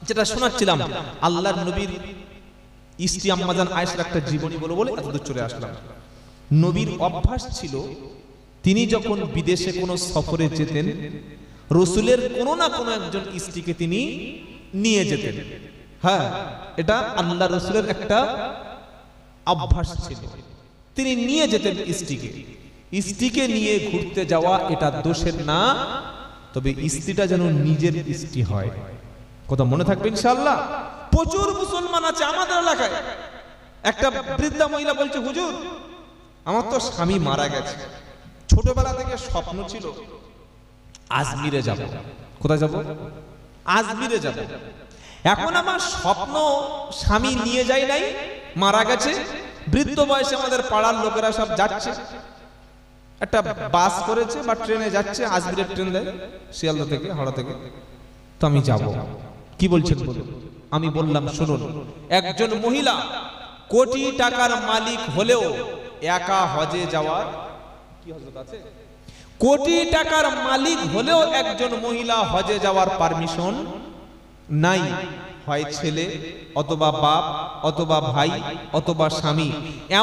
যেটা শোনাচ্ছিলাম আল্লাহর নবীর স্ত্রী আম্মাজান আয়েশার একটা জীবনী বলে এতদূর চলে আসলাম। নবীর অভ্যাস ছিল তিনি যখন বিদেশে কোনো সফরে যেতেন রাসূলের কোনো না কোনো একজন স্ত্রীকে তিনি নিয়ে যেতেন। হ্যাঁ, এটা আল্লাহ রাসূলের একটা অভ্যাস ছিল, তিনি নিয়ে যেতেন স্ত্রীকে নিয়ে ঘুরতে যাওয়া এটা দোষের না, তবে স্ত্রীটা যেন নিজের স্ত্রী হয়। কথা মনে থাকবে ইনশাআল্লাহ। প্রচুর মুসলমান আছে আমাদের এলাকায়, একটা বৃদ্ধা মহিলা বলছে, হুজুর আমার তো স্বামী মারা গেছে, ছোটবেলা থেকে স্বপ্ন ছিল আজমিরে যাব। কোথায় যাব? আজমিরে যাব। এখন আমার স্বপ্ন স্বামী নিয়ে যায় নাই, মারা গেছে, বৃদ্ধ বয়সে আমাদের পাড়ার লোকেরা সব যাচ্ছে, একটা বাস করেছে বা ট্রেনে যাচ্ছে, আজমিরের ট্রেন দেয় শিয়ালদা থেকে, হাওড়া থেকে, তো আমি যাব। কি বলছেন বলুন? আমি বললাম, শুনুন, একজন মহিলা কোটি টাকার মালিক হলেও একা হজে যাওয়ার কি হযরত আছে? কোটি টাকার মালিক হলেও একজন মহিলা হজে যাওয়ার পারমিশন নাই। হয় ছেলে অথবা বাপ অথবা ভাই অথবা স্বামী,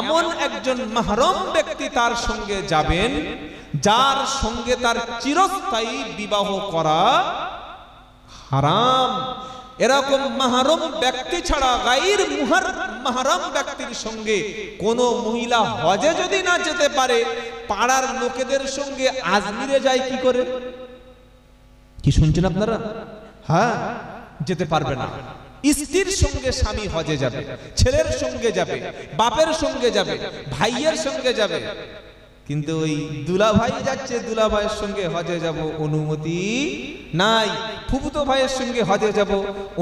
এমন একজন মাহরম ব্যক্তি তার সঙ্গে যাবেন যার সঙ্গে তার চিরস্থায়ী বিবাহ করা হারাম। এরকম মাহরম ব্যক্তি ছাড়া গায়র মাহরম ব্যক্তির সঙ্গে কোন মহিলা হজে যদি না যেতে পারে, পাড়ার লোকেদের সঙ্গে আজমিরে যায় কি করে? কি শুনছেন আপনারা? হ্যাঁ, যেতে পারবে না। স্ত্রীর সঙ্গে স্বামী হজে যাবে, ছেলের সঙ্গে যাবে, বাপের সঙ্গে যাবে, ভাইয়ের সঙ্গে যাবে, কিন্তু ওই দুলা ভাই যাচ্ছে, দুলা ভাইয়ের সঙ্গে হজে যাব অনুমতি নাই। ফুফুতো ভাইয়ের সঙ্গে হজে যাব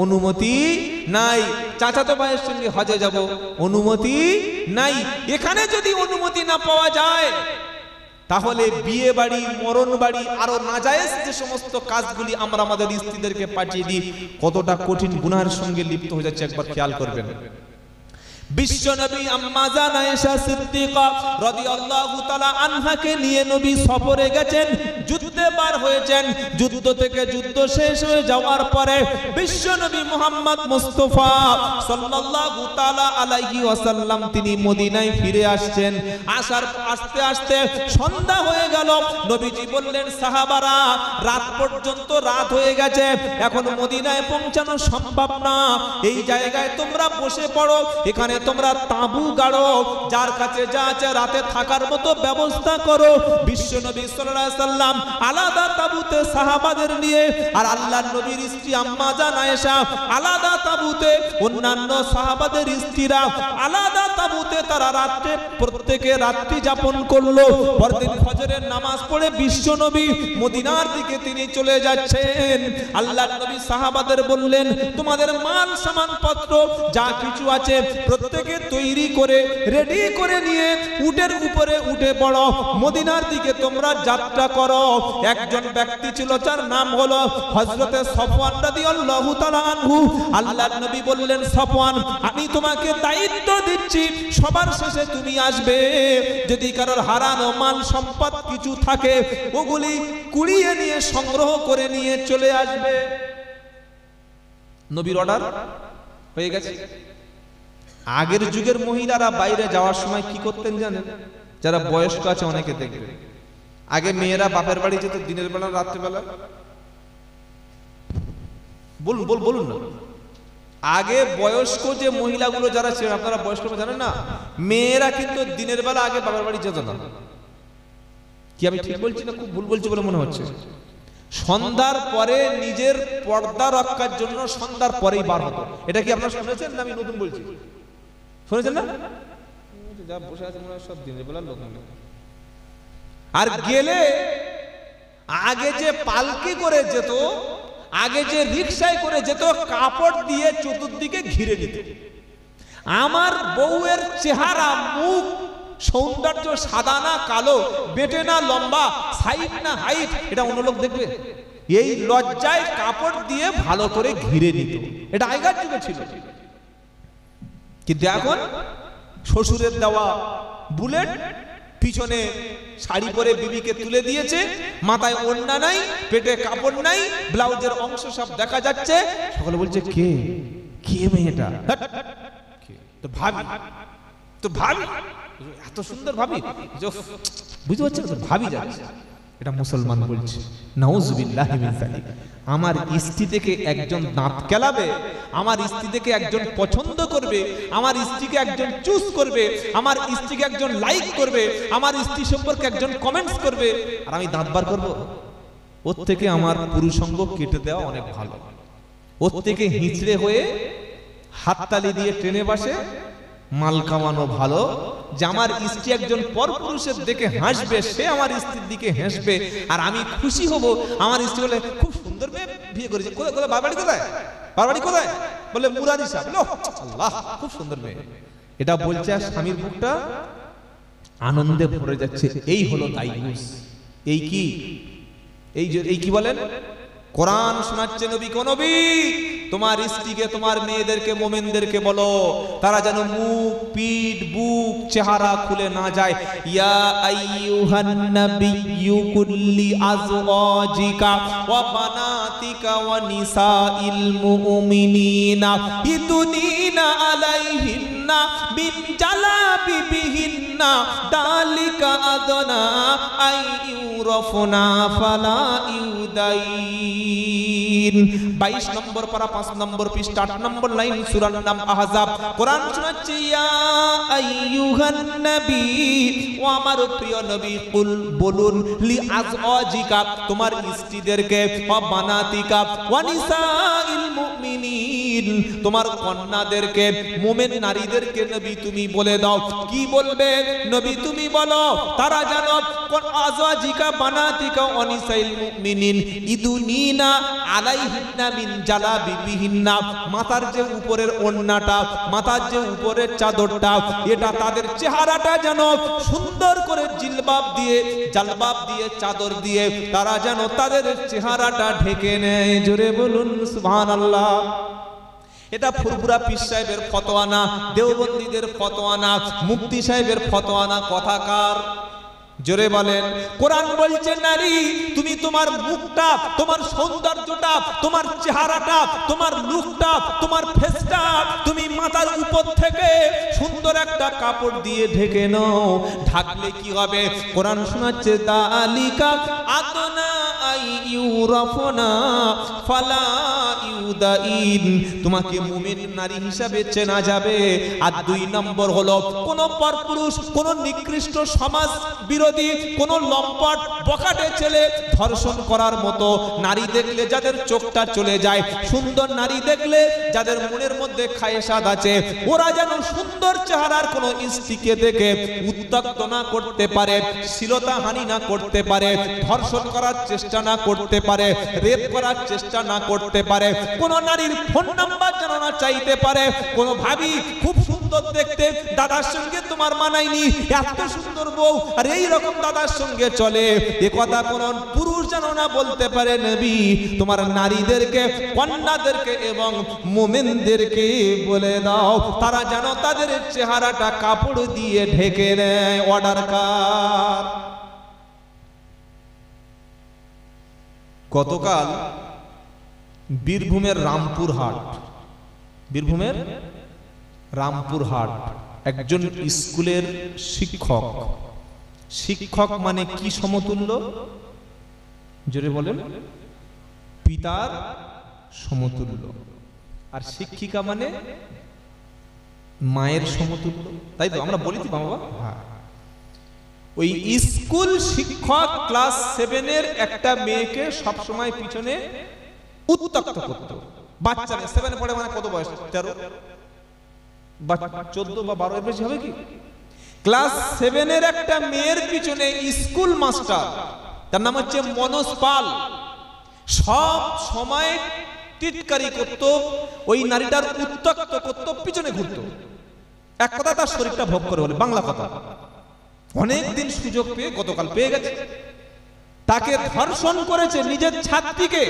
অনুমতি নাই। চাচাতো ভাইয়ের সঙ্গে হজে যাব অনুমতি নাই। এখানে যদি অনুমতি না পাওয়া যায়, তাহলে বিয়ে বাড়ি, মরণ বাড়ি, আরো নাজায়েজ যে সমস্ত কাজগুলি আমরা আমাদের স্ত্রীদেরকে পাঠিয়ে দিই, কতটা কঠিন গুনাহের সঙ্গে লিপ্ত হয়ে যাচ্ছে একবার খেয়াল করবেন। বিশ্বনবী আম্মা জান আয়েশা সিদ্দিকা রাদিয়াল্লাহু তাআলা আনহাকে নিয়ে নবী সফরে গেছেন, যুদ্ধে বার হয়েছেন। যুদ্ধ থেকে যুদ্ধ শেষ হয়ে যাওয়ার পরে বিশ্বনবী মুহাম্মদ মুস্তাফা সাল্লাল্লাহু তাআলা আলাইহি ওয়াসাল্লাম তিনি মদিনায় ফিরে আসছেন। আস্তে আস্তে সন্ধ্যা হয়ে গেল। নবীজি বললেন, সাহাবারা, রাত পর্যন্ত রাত হয়ে গেছে, এখন মদিনায় পৌঁছানো সম্ভব না, এই জায়গায় তোমরা বসে পড়ো, এখানে তোমরা তাঁবু গাড়ো, যার কাছে যা আছে রাতে থাকার মতো ব্যবস্থা করো। বিশ্বনবী সাল্লাল্লাহু আলাইহি সাল্লাম আলাদা তাঁবুতে সাহাবাদের নিয়ে, আর আল্লাহর নবীর স্ত্রী আম্মা জান আয়েশা আলাদা তাঁবুতে, অন্যান্য সাহাবাদের স্ত্রীরা আলাদা তাঁবুতে তারা রাতে প্রত্যেকে রাত্রি যাপন করলো। পরদিন ফজরের নামাজ পড়ে বিশ্বনবী মদিনার দিকে তিনি চলে যাচ্ছেন। আল্লাহর নবী সাহাবাদের বললেন, তোমাদের মাল সামান পত্র যা কিছু আছে প্রত্যেকে তৈরি করে রেডি করে নিয়ে উটের উপরে উঠে পড়ো, মদিনার দিকে তোমরা যাত্রা করো। একজন ব্যক্তি ছিল, যার নাম হলো হযরতে সফওয়ান রাদিয়াল্লাহু তাআলা আনহু। আল্লাহর নবী বললেন, সফওয়ান, আমি তোমাকে দায়িত্ব দিচ্ছি, সবার শেষে তুমি আসবে, যদি কারোর হারানো মাল সম্পদ কিছু থাকে ওগুলি কুড়িয়ে নিয়ে সংগ্রহ করে নিয়ে চলে আসবে। নবীর অর্ডার হয়ে গেছে। আগের যুগের মহিলারা বাইরে যাওয়ার সময় কি করতেন জানেন? যারা বয়স্ক আছে অনেকে দেখবে, আগে মেয়েরা বাপের বাড়ি যেত দিনের বেলা, রাত্রিবেলা। বলুন না, আগে বয়স্ক যে মহিলাগুলো যারা ছিল, আপনারা বয়স্ক জানেন না, মেয়েরা কিন্তু দিনের বেলা আগে বাপের বাড়ি যেত না। কি আমি ঠিক বলছি না খুব ভুল বলছি বলে মনে হচ্ছে? সন্ধ্যার পরে নিজের পর্দা রক্ষার জন্য সন্ধ্যার পরেই বার হতো। এটা কি আপনারা শুনেছেন না আমি নতুন বলছি? শুনেছেন না? যা বসে আছে মনে হয় সব দিনের বেলা লোক। আর গেলে আগে যে পালকি করে যেত, আগে যে রিকশায় করে যেত, কাপড় দিয়ে চতুর্দিকে ঘিরে দিত। আমার বউয়ের চেহারা, মুখ, সৌন্দর্য সাদা না কালো, বেটে না লম্বা, সাইড না হাইট, এটা অন্য লোক দেখবে, এই লজ্জায় কাপড় দিয়ে ভালো করে ঘিরে নিত। এটা আগের যুগে ছিল। কিন্তু এখন শ্বশুরের দেওয়া বুলেট, পিছনে শাড়ি পরে বিবিকে তুলে দিয়েছে, মাথায় ওড়না নাই, পেটে কাপড় নাই, ব্লাউজের অংশ সব দেখা যাচ্ছে। সকলে বলছে কে কে মেয়েটা? তো ভাবি, তো ভাবি, এত সুন্দর ভাবি, বুঝতে পারছেন তো ভাবি যাচ্ছে। এটা মুসলমান বলছে নাউজুবিল্লাহি মিন যালিক। আমার স্ত্রী থেকে একজন দাঁত কেলাবে, আমার স্ত্রী থেকে একজন পছন্দ করবে, আমার স্ত্রীকে একজন চুজ করবে, আমার স্ত্রীকে একজন লাইক করবে, আমার স্ত্রী সম্পর্কে একজন কমেন্টস করবে, আর আমি দাঁত বার করব? ওর থেকে আমার পুরুষাঙ্গ কেটে দেওয়া অনেক ভালো। ওর থেকে হিঁচড়ে হয়ে হাততালি দিয়ে ট্রেনে বসে মাল কামানো ভালো। যে আমার স্ত্রী একজন পরপুরুষের দিকে হাসবে, সে আমার স্ত্রীর দিকে হাসবে, আর আমি খুশি হব। আমার স্ত্রী বলে খুব সুন্দর মেয়ে বিয়ে করেছে, কোথায় কোথায় বাড়ি কোথায়, বাড়ি কোথায়? বলে মুরাদি সাহেব। আল্লাহ, খুব সুন্দর মেয়ে। এটা বলছে আর স্বামীর মুখটা আনন্দে ভরে যাচ্ছে। এই হলো দাইগুস। এই কি, এই কি বলেন? কোরআন শোনাচ্ছে নবী। কোন নবী? তোমার স্ত্রীকে, তোমার মেয়েদেরকে, মোমেনদেরকে বলো তারা যেন মুখ, পিঠ, বুক, চেহারা খুলে না যায়। ইয়া আইয়ুহান নাবিয়্যু কুল্লি আজওয়াজিকা ওয়া বানাতিকা ওয়া নিসাইল মুমিনিনা ইদুনিনা আলাইহিন্না বিন জালাবিবিহিন্না দালিকা আদনা আইয়ুরাফনা ফালা ইউদাইন। 22 নম্বর পারা 5 নম্বর পৃষ্ঠা 8 নম্বর লাইন, সূরার নাম আহজাব। কোরআন শোনাচ্ছে ইয়া আইয়ুহান নবী, ও আমার প্রিয় নবী, কুল বলুন, লি আজওয়াজিকা তোমার স্ত্রীদেরকে, ওয়া বানাতিকা ওয়া নিসাইল মুমিনিন তোমার কন্যাদেরকে, মুমিন নারীদেরকে নবী তুমি বলে দাও। কি বলবে নবী? তুমি বলো তারা জানো আজওয়াজিকা বানাতিকা ওয়া নিসাইল মুমিনিন ইদুনিনা আলাইহিন্না মিন জালাবিবিহিন্না মাথার যে উপরের ওড়নাটা, মাথার যে উপরের চাদরটা, এটা তাদের চেহারাটা যেন সুন্দর করে জিলবাব দিয়ে, জালবাব দিয়ে, চাদর দিয়ে তারা যেন তাদের চেহারাটা ঢেকে নেয়। জোরে বলুন সুবহানাল্লাহ। এটা ফুরফুরা পীর সাহেবের ফতোয়া না, দেওবন্দীদের ফতোয়া না, মুফতি সাহেবের ফতোয়া না। কথাকার জোরে বলেন। কোরআন বলছে নারী তুমি তোমার মুখটা, তোমার সৌন্দর্যটা, তোমার চেহারাটা, তোমার লুকটা, তোমার ফেসটা তুমি মাথার উপর থেকে সুন্দর একটা কাপড় দিয়ে ঢেকে নাও। ঢাকলে কি হবে? কোরআন শোনাচ্ছে দালিকা আদনা আইয়ুরাফনা ফালা ইউদাইন তোমাকে মুমিন নারী হিসাবে চেনা যাবে। আর 2 নম্বর হলো কোন পরপুরুষ, কোন নিকৃষ্ট সমাজ বিরোধী, কোন লম্পট বখাটে ছেলে ধর্ষণ করার মতো নারী দেখলে যাদের চোখটা চলে যায়, সুন্দর নারী দেখলে যাদের মনের মধ্যে খায়েশাত আছে, ওরা যেন সুন্দর চেহারার কোন স্ত্রীকে দেখে উত্ত্যক্ত না করতে পারে, শ্লীলতাহানি না করতে পারে, ধর্ষণ করার চেষ্টা না করতে পারে, রেপ করার চেষ্টা না করতে পারে, কোন নারীর ফোন নাম্বার যেন না চাইতে পারে। কোন ভাবি খুব সুন্দর দেখতে, দাদার সঙ্গে তোমার মানায়নি, এত সুন্দর বউ আর এই রকম দাদার সঙ্গে চলে, এ কথা কোন পুরুষ যেন না বলতে পারে। নবী তোমার নারীদেরকে, কন্যাদেরকে এবং মুমিনদেরকে বলে দাও তারা যেন তাদের চেহারাটা কাপড় দিয়ে ঢেকে নেয়। অর্ডার কার? গতকাল বীরভূমের রামপুরহাট, বীরভূমের রামপুরহাট একজন স্কুলের শিক্ষক, শিক্ষক মানে কি সমতুল্য? জোরে বলেন। পিতার সমতুল্য। আর শিক্ষিকা মানে মায়ের সমতুল্য, তাই তো আমরা বলি তো বাবা। হ্যাঁ, ওই স্কুল শিক্ষক ক্লাস 7-এর একটা মেয়েকে সবসময় পিছনে উত্ত্যক্ত করত। বাচ্চা 7 পড়ে মানে কত বয়স? 13, 14 বা 12 এর বেশি হবে কি? ক্লাস 7-এর একটা মেয়ের পিছনে স্কুল মাস্টার, তার নাম হচ্ছে মনোজ পাল, সব সময় টিটকারি করত, ওই নারীটার উত্ত্যক্ত করত, পিছনে ঘুরত। এক কথা তার শরীরটা ভোগ করে বলে, বাংলা কথা। অনেকদিন সুযোগ পেয়ে গতকাল পেয়ে গেছে। তাকে ধর্ষণ করেছে, নিজের ছাত্রীকে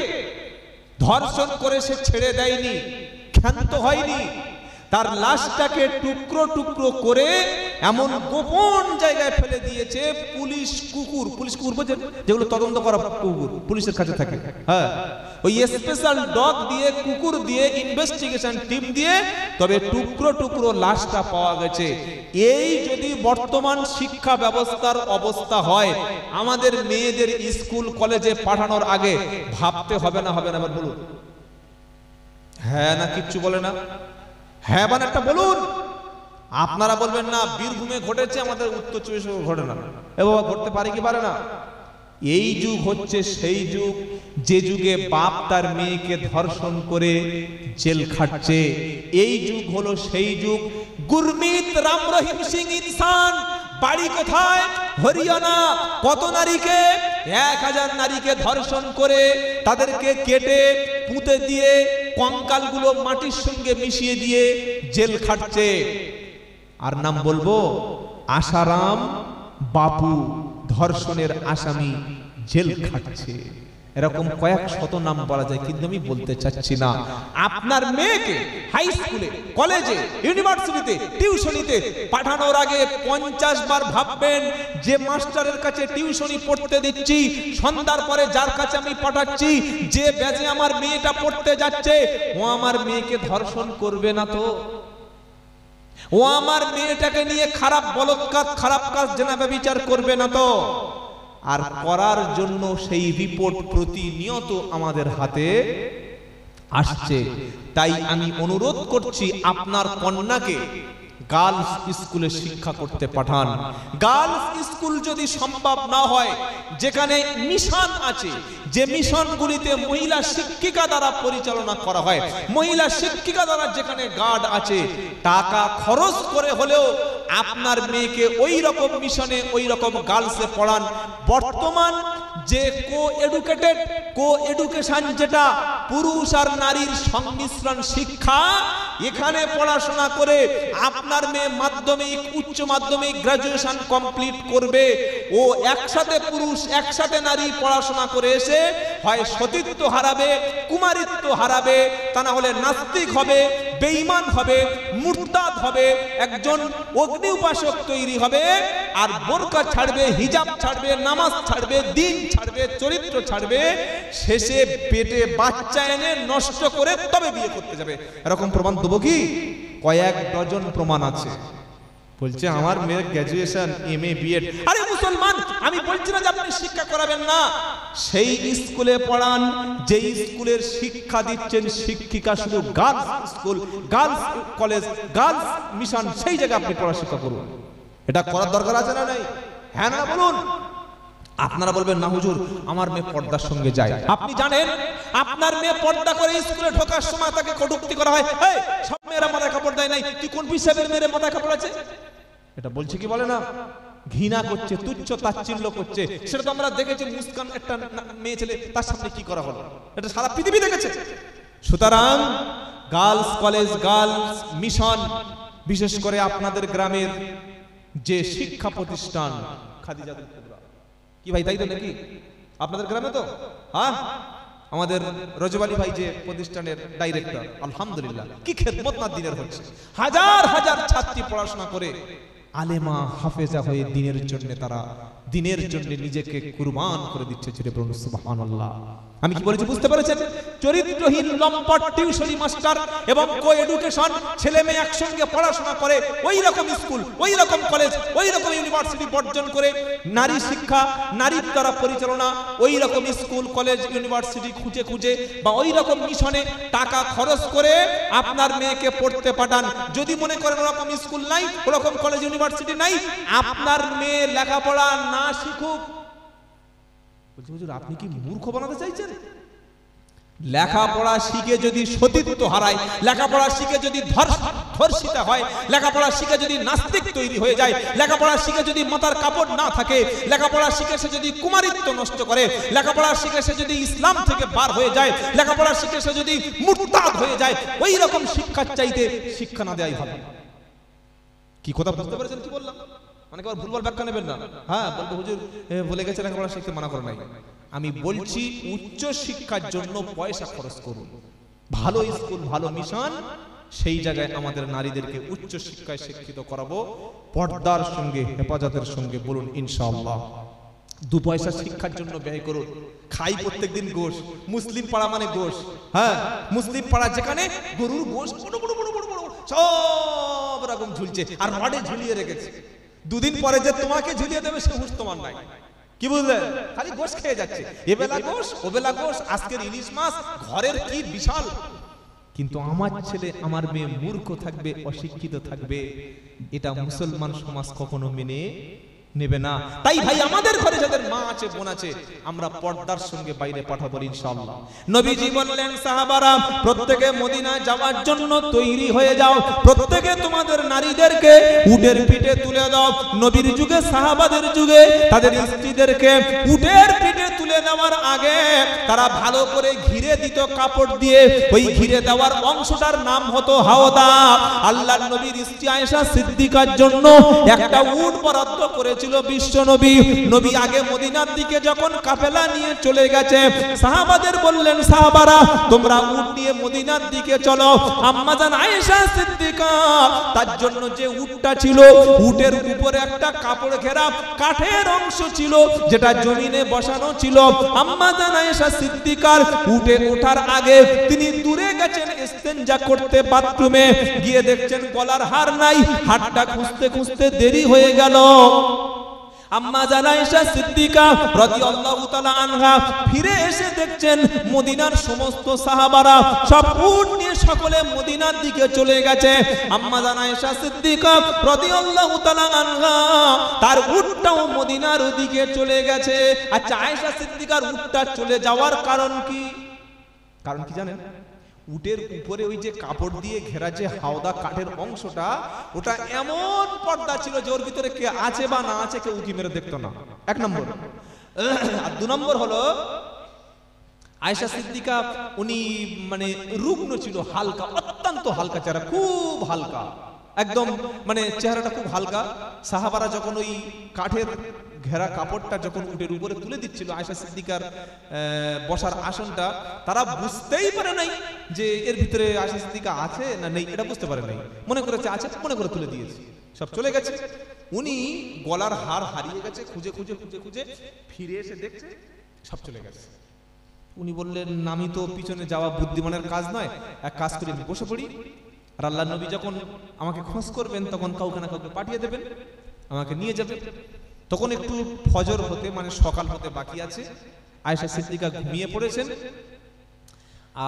ধর্ষণ করে সে ছেড়ে দেয়নি, ক্ষান্ত হয়নি। তার লাশটাকে টুকরো টুকরো করে এমন গোপন জায়গায় ফেলে দিয়েছে পুলিশ কুকুর বোঝেন, যেগুলো তদন্ত করা কুকুর পুলিশের কাছে থাকে, হ্যাঁ, ওই স্পেশাল ডগ দিয়ে, কুকুর দিয়ে, ইনভেস্টিগেশন টিম দিয়ে, তবে টুকরো টুকরো লাশটা পাওয়া গেছে। এই যদি বর্তমান শিক্ষা ব্যবস্থার অবস্থা হয়, আমাদের মেয়েদের স্কুল কলেজে পাঠানোর আগে ভাবতে হবে না এবার বলুন? হ্যাঁ না কিচ্ছু বলে না? হ্যাঁ মানে একটা বলুন। আপনারা বলবেন না বীরভূমে ঘটেছে, আমাদের উত্তর 24 পরগনায় ঘটে না। এ বাবা, ঘটতে পারে কি পারে না? এই যুগ হচ্ছে সেই যুগ যে যুগে বাপ তার মেয়েকে ধর্ষণ করে জেল খাটছে। এই যুগ হলো সেই যুগ। গুরমিত রাম রহিম সিং ইনসান বাড়ি কোথায়? হরিয়ানা। কত নারীকে? 1000 নারীকে ধর্ষণ করে তাদেরকে কেটে পুঁতে দিয়ে কঙ্কালগুলো মাটির সঙ্গে মিশিয়ে দিয়ে জেল খাটছে। আর নাম বলবো আশারাম বাপু, ধর্ষণের আসামি, জেল খাটছে। এরকম কয়েক শত নাম বলা যায়, কিন্তু আমি বলতে চাচ্ছি না। আপনার মেয়েকে হাই স্কুলে, কলেজে, ইউনিভার্সিটিতে, টিউশনিতে পাঠানোর আগে 50 বার ভাববেন যে মাস্টারের কাছে টিউশনি পড়তে দিচ্ছি, সন্ধ্যার পরে যার কাছে আমি পাঠাচ্ছি, যে ব্যাচে আমার মেয়েটা পড়তে যাচ্ছে, ও আমার মেয়েকে ধর্ষণ করবে না তো? ও আমার মেয়েটাকে নিয়ে খারাপ বলৎকার, খারাপ কাজ, জেনা ব্যভিচার করবে না তো? আর করার জন্য সেই রিপোর্ট প্রতিনিয়ত আমাদের হাতে আসছে। তাই আমি অনুরোধ করছি আপনার কন্যাকে গার্লস স্কুলে শিক্ষা করতে পাঠান। গার্লস স্কুল যদি সম্ভব না হয়, যেখানে মিশন আছে, যে মিশনগুলিতে মহিলা শিক্ষিকা দ্বারা পরিচালনা করা হয়, মহিলা শিক্ষিকা দ্বারা যেখানে গার্ড আছে, টাকা খরচ করে হলেও আপনার মেয়েকে ওই রকম মিশনে, ওই রকম গার্লসে পড়ান। বর্তমান যে কো এডুকেশন, যেটা পুরুষ আর নারীর সংমিশ্রণ শিক্ষা, এখানে পড়াশোনা করে আপনার মেয়ে মাধ্যমিক, উচ্চ মাধ্যমিক, গ্রাজুয়েশন কমপ্লিট করবে। ও একসাথে পুরুষ, একসাথে নারী পড়াশোনা করে এসে হয় সতীত্ব হারাবে, কুমারিত্ব হারাবে, তা না হলে নাস্তিক হবে, বেঈমান হবে, মুরতাদ হবে, একজন অগ্নি উপাসক তৈরি হবে। আর বোরকা ছাড়বে, হিজাব ছাড়বে, নামাজ ছাড়বে, দিন ছাড়বে, চরিত্র ছাড়বে, শেষে পেটে বাচ্চা এনে নষ্ট করে তবে বিয়ে করতে যাবে। এরকম প্রমাণ দেবো কি? কয়েক ডজন প্রমাণ আছে। বলছে আমার মেয়ের গ্র্যাজুয়েশন, এমএ, বিএড। আরে মুসলমান, আমি বলছি না যে আপনি শিক্ষা করাবেন না, সেই স্কুলে পড়ান যে স্কুলের শিক্ষা দিচ্ছেন শিক্ষিকা শুধু girls school, girls college, girls mission, সেই জায়গায় আপনি পড়া শিক্ষা করুন। এটা করার দরকার আছে না নাই? হ্যাঁ না বলুন। আপনারা বলবেন না হুজুর আমার মেয়ে পর্দার সঙ্গে যায়। আপনি জানেন আপনার মেয়ে পর্দা করে স্কুলে ঢোকার সময় তাকে কটূক্তি করা হয়, এই সব মেয়েরা মাথায় কাপড় দেয় নাই, তুই কোন হিসাবের মেয়ের মাথায় কাপড় আছে? এটা বলছে কি বলে না? ঘৃণা করছে, তুচ্ছ তাচ্ছিল্য করছে। সেটা তো আমরা দেখেছি, মুস্কান একটা মেয়ে ছেলে, তার সামনে কি করা হলো, এটা সারা পৃথিবী দেখেছে। সুতরাং গার্লস কলেজ, গার্লস মিশন, বিশেষ করে আপনাদের গ্রামের যে শিক্ষা প্রতিষ্ঠান খাদিজাতুল কুবরা, কি ভাই তাই তো নাকি? আপনাদের গ্রামে তো, হ্যাঁ, আমাদের রজব আলী ভাই যে প্রতিষ্ঠানের ডাইরেক্টর, আলহামদুলিল্লাহ কি খেদমত না দিনের হচ্ছে। হাজার হাজার ছাত্রী পড়াশোনা করে আলেমা হাফেজা হয়ে দিনের জন্য, তারা দিনের জন্য নিজেকে কুরবান করে দিচ্ছে। ছেড়ে বলুন সুবহানাল্লাহ। আমি কি বলেছি বুঝতে পেরেছেন? চরিত্রহীন লম্পট টিউশনি মাস্টার এবং কো এডুকেশন, ছেলে মেয়ে একসঙ্গে পড়াশোনা করে, ওই রকম স্কুল, ওই রকম কলেজ, ওই রকম ইউনিভার্সিটি বর্জন করে নারী শিক্ষা, নারীর দ্বারা পরিচালনা, ওই রকম স্কুল, কলেজ, ইউনিভার্সিটি খুঁজে খুঁজে বা ওই রকম মিশনে টাকা খরচ করে আপনার মেয়েকে পড়তে পাঠান। যদি মনে করেন ওরকম স্কুল নাই, ওরকম কলেজ, ইউনিভার্সিটি নাই, আপনার মেয়ে লেখাপড়া না শিখুক। হুজুর আপনি কি মূর্খ বানাতে চাইছেন? লেখাপড়া শিখে যদি সতীত্ব হারায়, লেখাপড়া শিখে যদি ধর্ষিতা হয়, লেখাপড়া শিখে যদি নাস্তিক তৈরি হয়ে যায়, লেখাপড়া শিখে যদি মাথার কাপড় না থাকে, লেখাপড়া শিখে সে যদি কুমারিত্ব নষ্ট করে, লেখাপড়া শিখে সে যদি ইসলাম থেকে বার হয়ে যায়, লেখাপড়া শিখে সে যদি মুরতাদ হয়ে যায়, ওই রকম শিক্ষার চাইতে শিক্ষা না দেওয়াই ভালো। কি কথা বুঝতে পেরেছেন কি বললাম? মানে কেউ ভুলভাল ব্যাখ্যা নেবেন না। হ্যাঁ বলবো হুজুর বলে গেছে লেখাপড়া শিখতে মানা করে নাই। আমি বলছি উচ্চ শিক্ষার জন্য পয়সা খরচ করুন, ভালো স্কুল, ভালো মিশন, সেই জায়গায় আমাদের নারীদেরকে উচ্চ শিক্ষায় শিক্ষিত করাবো, পর্দার সঙ্গে, হেফাজতের সঙ্গে। বলুন ইনশাআল্লাহ। 2 পয়সা শিক্ষার জন্য ব্যয় করুন। খাই প্রত্যেকদিন গোশ, মুসলিম পাড়া মানে গোশ। হ্যাঁ, মুসলিম পাড়া যেখানে গরুর গোশ বড় বড় বড় বড় বড় সব রকম ঝুলছে, আর রডে ঝুলিয়ে রেখেছে। 2 দিন পরে যে তোমাকে ঝুলিয়ে দেবে সে হুঁশ তোমার নাই। কি বুঝলেন? খালি গোশ খেয়ে যাচ্ছে, এবেলা গোশ ওবেলা গোশ, আজকের ইলিশ মাছ, ঘরের কি বিশাল। কিন্তু আমার ছেলে আমার মেয়ে মূর্খ থাকবে, অশিক্ষিত থাকবে, এটা মুসলমান সমাজ কখনো মেনে নেবে না। তাই ভাই আমাদের ঘরে যাদের মা আছে, বোন আছে, আমরা পর্দার সঙ্গে বাইরে পাঠাবো ইনশাআল্লাহ। নবীজি বললেন, সাহাবারা প্রত্যেকে মদিনায় যাওয়ার জন্য তৈরি হয়ে যাও, প্রত্যেকে তোমাদের নারীদেরকে উটের পিঠে তুলে দাও। নবীর যুগে, সাহাবাদের যুগে তাদের স্ত্রীদেরকে উটের পিঠে তুলে দেওয়ার আগে তারা ভালো করে ঘিরে দিত কাপড় দিয়ে। ওই ঘিরে দেওয়ার অংশটার নাম হতো হাওদা। আল্লাহর নবীর স্ত্রী আয়েশা সিদ্দিকার জন্য একটা উট বরাদ্দ করে বিশ্ব নবী। নবী আগে মদিনার দিকে যখন কাফেলা নিয়ে চলে গেছে, সাহাবাদের বললেন, সাহাবারা তোমরা উট নিয়ে মদিনার দিকে চলো। আম্মা জান আয়েশা সিদ্দিকা তার জন্য যে উটটা ছিল, উটের উপরে একটা কাপড় ঘেরা কাঠের অংশ ছিল, যেটা জমিনে বসানো ছিল। আম্মা জান আয়েশা সিদ্দিকার উটে ওঠার আগে তিনি দূরে গেছেন ইস্তেঞ্জা করতে বাথরুমে, গিয়ে দেখছেন গলার হার নাই। হারটা খুঁজতে খুঁজতে দেরি হয়ে গেল। আম্মা জান আয়েশা সিদ্দিকা রাদিয়াল্লাহু তাআলা আনহা ফিরে এসে দেখছেন মদিনার সমস্ত সাহাবারা সব উট নিয়ে সকলে মদিনার দিকে চলে গেছে। আম্মা জান আয়েশা সিদ্দিকা রাদিয়াল্লাহু তাআলা আনহা তার উটটাও মদিনার দিকে চলে গেছে। আচ্ছা, আয়েশা সিদ্দিকার উটটা চলে যাওয়ার কারণ কি? কারণ কি জানেন? উটের উপরে ওই যে কাপড় দিয়ে ঘেরা যে হাওদা কাঠের অংশটা, ওটা এমন পর্দা ছিল যে ওর ভিতরে কে আছে বা না আছে কেউ উকি মেরে দেখতো না। 1 নম্বর। আর 2 নম্বর হলো আয়েশা সিদ্দিকা উনি মানে রুগ্ন ছিল, হালকা, অত্যন্ত হালকা চেহারা, খুব হালকা, একদম মানে চেহারাটা খুব হালকা। সাহাবারা যখন ওই কাঠের ঘেরা কাপড়টা যখন উটের উপরে তুলে দিচ্ছিল আয়েশা সিদ্দিকার বসার আসনটা, তারা বুঝতেই পারে নাই যে এর ভিতরে আয়েশা সিদ্দিকা আছে না নেই, এটা বুঝতে পারে নাই। মনে করেছে আছে, মনে করে তুলে দিয়েছে, সব চলে গেছে। উনি গলার হার হারিয়ে গেছে, খুঁজে খুঁজে খুঁজে খুঁজে ফিরে এসে দেখছে সব চলে গেছে। উনি বললেন, আমি তো পিছনে যাওয়া বুদ্ধিমানের কাজ নয়, এক কাজ করি আমি বসে পড়ি, আর আল্লাহর নবী যখন আমাকে খোঁজ করবেন তখন কাউকে না কাউকে পাঠিয়ে দেবেন, আমাকে নিয়ে যাবে। তখন একটু ফজর হতে মানে সকাল হতে বাকি আছে। আয়েশা সিদ্দিকা ঘুমিয়ে পড়েছেন,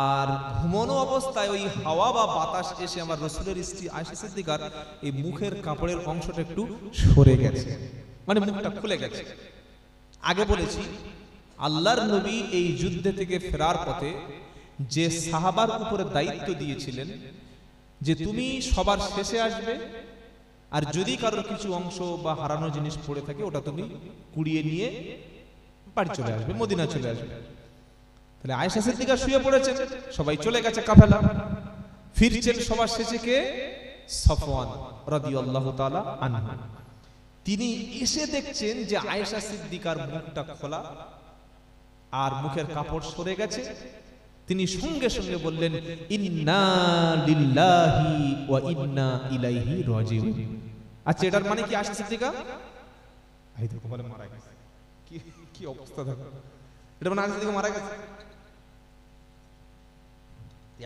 আর ঘুমানো অবস্থায় ওই হাওয়া বা বাতাস এসে আমার রাসূলের স্ত্রী আয়েশা সিদ্দিকার এই মুখের কাপড়ের অংশটা একটু সরে গেছে, মানে মুখটা খুলে গেছে। আগে বলেছি আল্লাহর নবী এই যুদ্ধ থেকে ফেরার পথে যে সাহাবার উপরে দায়িত্ব দিয়েছিলেন যে তুমি সবার শেষে আসবে, আর যদি কারোর কিছু অংশ বা হারানো জিনিস পড়ে থাকে ওটা তুমি কুড়িয়ে নিয়ে বাড়ি চলে আসবে, মদিনা চলে আসবে। তাহলে আয়েশা সিদ্দিকা শুয়ে পড়েছেন, সবাই চলে গেছে কাফেলা, ফিরছেন সবার শেষে কে? সফওয়ান রাদিয়াল্লাহু তাআলা আনহু। তিনি এসে দেখছেন যে আয়েশা সিদ্দিকার মুখটা খোলা আর মুখের কাপড় সরে গেছে। তিনি সঙ্গে সঙ্গে বললেন, ইন্না লিল্লাহি ওয়া ইন্না ইলাইহি রাজিউন। আচ্ছা, এটার মানে কি আয়েশা সিদ্দিকা এই দেখো বলে মারা গেছে, কি অবস্থা দেখো, এটা মানে আয়েশা সিদ্দিকা মারা গেছে।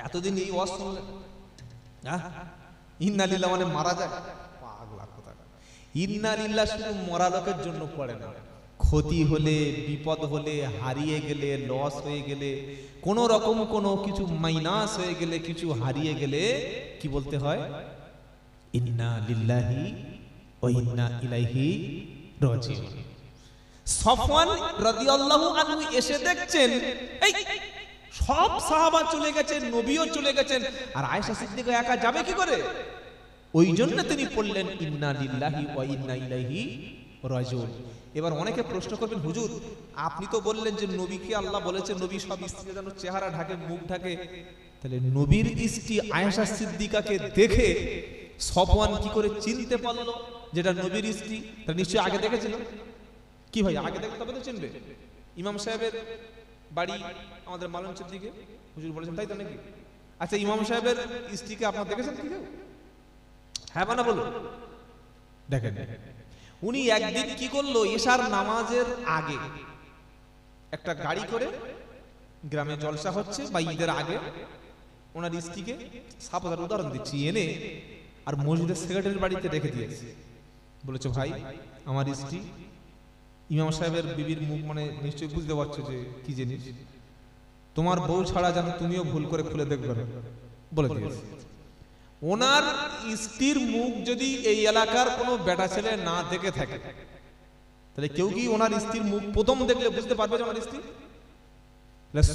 এতদিন এই ওয়াজ শুনলেন, ইন্না লিল্লাহ মানে মারা যায়, পাগলা কথা। ইন্না লিল্লাহ শুধু মরা লোকের জন্য পড়ে না, ক্ষতি হলে, বিপদ হলে, হারিয়ে গেলে, লস হয়ে গেলে, কোন রকম কোনো কিছু মাইনাস হয়ে গেলে, কিছু হারিয়ে গেলে কি বলতে হয়? ইন্না লিল্লাহি ওয়া ইন্না ইলাইহি রাজিউন। সফওয়ান রাদিয়াল্লাহু আনহু এসে দেখছেন এই সব সাহাবা চলে গেছেন, নবীও চলে গেছেন, আর আয়েশা সিদ্দিকা একা যাবে কি করে? ওই জন্য তিনি পড়লেন ইন্না লিল্লাহি ওয়া ইন্না ইলাইহি রাজিউন। এবার অনেকে প্রশ্ন করবেন, হুজুর আপনি তো বললেন যে নবীকে আল্লাহ বলেছেন নবী সব স্ত্রী যেন চেহারা ঢাকে, মুখ ঢাকে, তাহলে নবীর স্ত্রী আয়েশা সিদ্দিকাকে দেখে সফওয়ান কি করে চিনতে পারলো যেটা নবীর স্ত্রী? তাহলে নিশ্চয়ই আগে দেখেছিল। কি ভাই, আগে দেখে তবে তো চিনবে। ইমাম সাহেবের বাড়ি আমাদের মালঞ্চের দিকে, হুজুর বলেছেন তাই তো নাকি? আচ্ছা, ইমাম সাহেবের স্ত্রীকে আপনারা দেখেছেন কি কেউ? হ্যাঁ না বলুন। দেখেন, উনি একদিন কি করলো, এশার নামাজের আগে একটা গাড়ি করে, গ্রামে জলসা হচ্ছে বা ঈদের আগে, ওনার স্ত্রীকে, সাপোজ উদাহরণ দিচ্ছি, এনে আর মসজিদের সেক্রেটারির বাড়িতে রেখে দিয়েছে। বলেছে, ভাই আমার স্ত্রী ইমাম সাহেবের বিবির মুখ, মানে নিশ্চয়ই বুঝতে পারছো যে কি জিনিস, তোমার বউ ছাড়া যেন তুমিও ভুল করে খুলে দেখবে না, বলে দিয়েছে। ওনার স্ত্রীর মুখ যদি এই এলাকার কোনো বেটা ছেলে না দেখে থাকে, তাহলে কেউ কি ওনার স্ত্রীর মুখ প্রথম দেখলে বুঝতে পারবে যে আমার স্ত্রী?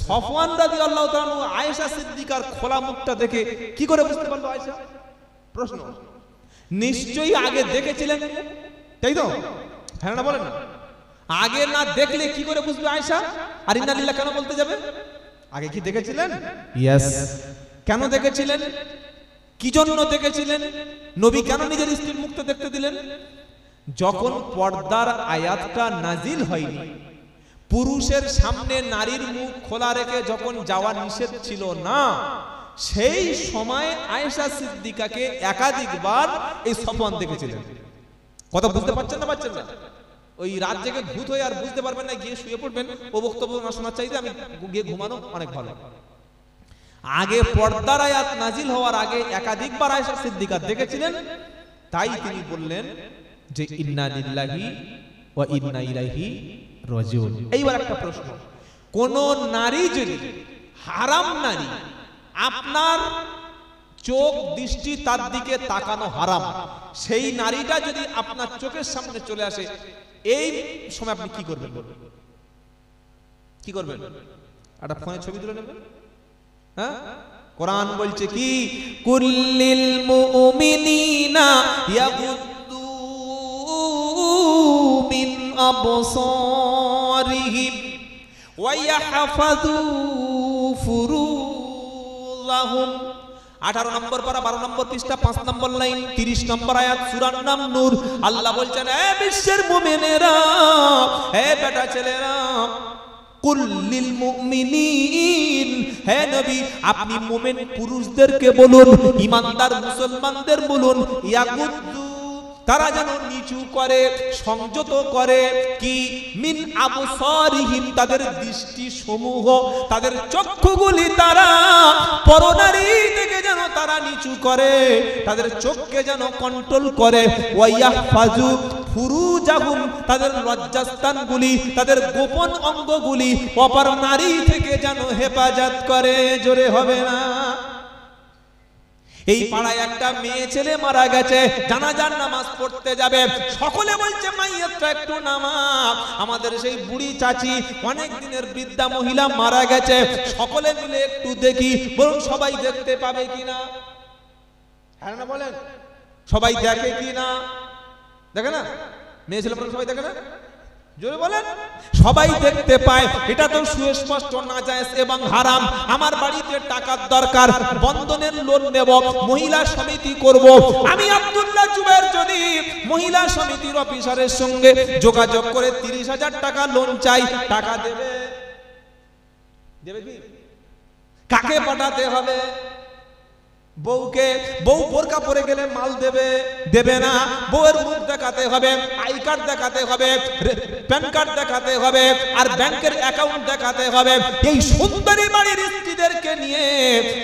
সফওয়ান রাদিয়াল্লাহু তাআলা আয়েশা সিদ্দিকার খোলা মুখটা দেখে কি করে বুঝতে পারলো আয়েশা? প্রশ্ন। নিশ্চয়ই আগে দেখেছিলেন, তাই তো? হ্যাঁ না বলেন না? আগে না দেখলে কি করে বুঝবে আয়েশা? আর ইন্না লিল্লাহ কেন বলতে যাবে? আগে কি দেখেছিলেন? ইয়েস। কেন দেখেছিলেন? কি জন্য দেখেছিলেন? নবী কেন নিজের স্ত্রীর মুখটা দেখতে দিলেন? যখন পর্দার আয়াতটা নাজিল হয়নি, পুরুষের সামনে নারীর মুখ খোলা রেখে যখন যাওয়া নিষেধ ছিল না, সেই সময় আয়েশা সিদ্দিকাকে একাধিকবার এই সফওয়ান দেখেছিলেন। কথা বুঝতে পারছেন না? পারছেন না? ওই রাত জেগে ভূত হয়ে আর বুঝতে পারবেন না, গিয়ে শুয়ে পড়বেন, ও বক্তব্য না শোনার চাইতে আমি গিয়ে ঘুমানো অনেক ভালো। আগে পর্দার আয়াত নাজিল হওয়ার আগে একাধিকবার আয়েশা সিদ্দিকা দেখেছিলেন, তাই তিনি বললেন যে ইন্না লিল্লাহি ওয়া ইন্না ইলাইহি রাজিউন। এইবার একটা প্রশ্ন, কোন নারী যদি হারাম নারী, আপনার চোখ দৃষ্টি তার দিকে তাকানো হারাম, সেই নারীটা যদি আপনার চোখের সামনে চলে আসে, এই সময় আপনি কি করবেন? কি করবেন? একটা ফোনে ছবি তুলে নেবেন। হ্যাঁ, কোরআন বলছে কি, কুল্লিল মুমিনিনা ইয়াগুদ্দু মিন আবসারিহিম ওয়া ইয়াহফাযু ফুরুজাহুম। 18 নম্বর পারা, 12 নম্বর পৃষ্ঠা, 5 নম্বর লাইন, 30 নম্বর আয়াত, সূরার নাম নূর। আল্লাহ বলছেন, হে বিশ্বের মুমিনেরা, হে বেটা ছেলেরা, কুল্লিল মুমিনিন, হে নবী আপনি মুমিন পুরুষদেরকে বলুন, ঈমানদার মুসলমানদের বলুন, ইয়াগুদ্দু, তারা যেন নিচু করে, সংযত করে, কি মিন আবসারিহিম, তাদের দৃষ্টি সমূহ, তাদের চক্ষুগুলি তারা পরনারী থেকে যেন তারা নিচু করে, তাদের চোখকে যেন কন্ট্রোল করে, ওয়া ইয়াহফাজু ফুরুজাহুম, তাদের লজ্জাস্থানগুলি, তাদের গোপন অঙ্গগুলি অপর নারী থেকে যেন হেফাজত করে। জোরে হবে না? এই পাড়ায় একটা মেয়ে ছেলে মারা গেছে, জানাজার নামাজ পড়তে যাবে, সকলে বলছে মাইয়াতটা একটু নামাজ। আমাদের সেই বুড়ি চাচি, অনেক দিনের বৃদ্ধা মহিলা মারা গেছে, সকলে মিলে একটু দেখি, বলুন সবাই দেখতে পাবে কিনা? হ্যাঁ না বলেন? সবাই দেখে কিনা? দেখে না? মেয়ে ছেলে সবাই দেখে না? জোরে বলেন। সবাই দেখতে পায়, এটা তো সুস্পষ্ট নাজায়েজ এবং হারাম। আমার বাড়িতে টাকার দরকার, বন্ধনের লোন নেব, মহিলা সমিতি করব, আমি আব্দুল্লাহ জুবায়ের যদি মহিলা সমিতির অফিসারের সঙ্গে যোগাযোগ করে 30,000 টাকা লোন চাই, টাকা দেবে? দেবে কি? কাকে পাঠাতে হবে? বউকে। বউ বোরকা পরে গেলে মাল দেবে? দেবে না। বউয়ের মুখ দেখাতে হবে, আই কার্ড দেখাতে হবে, প্যান কার্ড দেখাতে হবে, আর ব্যাংকের অ্যাকাউন্ট দেখাতে হবে। এই সুন্দরী বাড়ির স্ত্রীদেরকে নিয়ে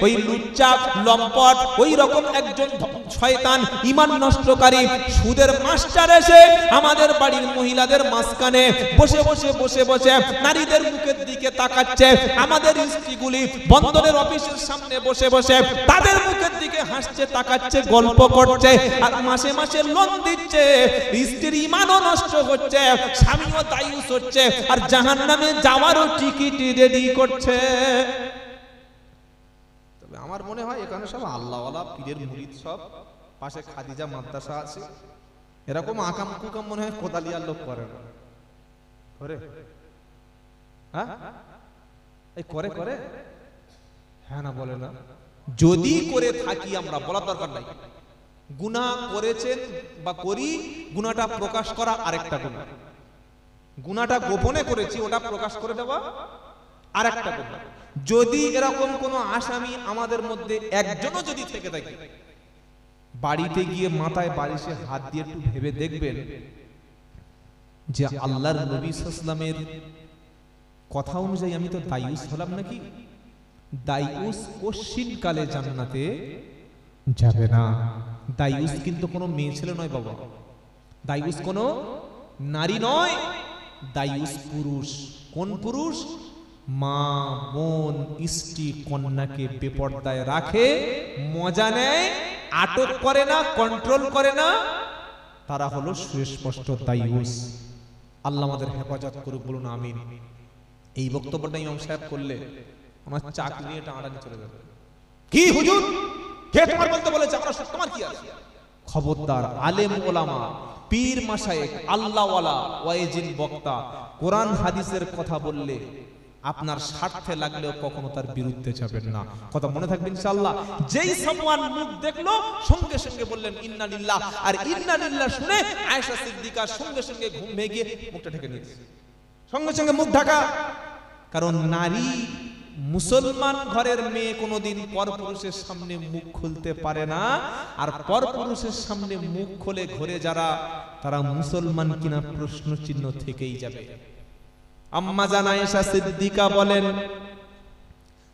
ওই লুচ্চা লম্পট, ওই রকম একজন শয়তান ঈমান নষ্টকারী সুদের মাস্টার এসে আমাদের বাড়ির মহিলাদের মাঝখানে বসে বসে বসে বসে নারীদের মুখের দিকে তাকাচ্ছে। আমাদের স্ত্রীগুলি বন্দরের অফিসের সামনে বসে বসে তাদের মুখের দিকে হাসছে, তাকাচ্ছে, গল্প করছে, আর মাসে মাসে লোন দিচ্ছে। স্ত্রীর ঈমানও নষ্ট হচ্ছে, স্বামীও দায়ুস হচ্ছে, আর জাহান্নামে যাওয়ারও টিকিট রেডি করছে। তবে আমার মনে হয় এখানে সব আল্লাহওয়ালা পীরের মুরিদ, সব পাশে খাদিজা মাদ্রাসা আছে, এরকম আকাম কুকাম মনে হয় কোদালিয়ার লোক করে না। করে? হ্যাঁ, এই করে করে? হ্যাঁ না বলে না? যদি করে থাকি আমরা, বলার দরকার নাই। গুনাহ করেছেন বা করি, গুনাহটা প্রকাশ করা আরেকটা গুনাহ। গুনাহটা গোপনে করেছি, ওটা প্রকাশ করে দেওয়া আর একটা কথা, যদি এরকম কোনো আসামি আমাদের মধ্যে একজনও যদি থেকে থাকে, বাড়িতে গিয়ে মাথায় বালিশে হাত দিয়ে একটু ভেবে দেখবেন যে আল্লাহর নবী সাল্লাল্লাহু আলাইহি ওয়াসাল্লামের কথা অনুযায়ী আমি তো দায়ুস হলাম নাকি? দায়ুস কোশ্চিন কালে জান্নাতে যাবে না। দায়ুস কিন্তু কোনো মেয়ে ছেলে নয় বাবা, দায়ুস কোনো নারী নয়, দায়ুস পুরুষ। কোন পুরুষ? মা, বোন, স্ত্রী, কন্যাকে বেপরদায় রাখে, মজা নেয়, আটক করে না, কন্ট্রোল করে না, তারা হলো সুস্পষ্ট দায়ুস। আল্লাহ আমাদের হেফাজত করুক, বলুন আমিন। এই বক্তব্যটা ইমাম সাহেব করলে আমার চাকরি নিয়ে টানাটানি চলে যাবে। কি হুজুর, কে তোমার বলতে বলেছে? আমরা তোমার কি আছে? খবরদার, আলেম ওলামা, পীর মাশায়েখ, আল্লাহওয়ালা, ওয়াইজিন বক্তা কোরআন হাদিসের কথা বললে আপনার স্বার্থে লাগলেও কখনো তার বিরুদ্ধে যাবেন না। কথা মনে থাকবে ইনশাআল্লাহ। যেই সাফওয়ান মুখ দেখলো সঙ্গে সঙ্গে বললেন ইন্না লিল্লাহ, আর ইন্না লিল্লাহ শুনে আয়েশা সিদ্দিকা সঙ্গে সঙ্গে ঘুম ভেঙে মুখটা ঢেকে নিয়েছে, সঙ্গে সঙ্গে মুখ ঢাকা। কারণ নারী, মুসলমান ঘরের মেয়ে কোনোদিন পরপুরুষের সামনে মুখ খুলতে পারে না, আর পরপুরুষের সামনে মুখ খুলে ঘরে যারা, তারা মুসলমান কিনা প্রশ্ন চিহ্ন থেকেই যাবে। আম্মা জান আয়েশা সিদ্দিকা বলেন,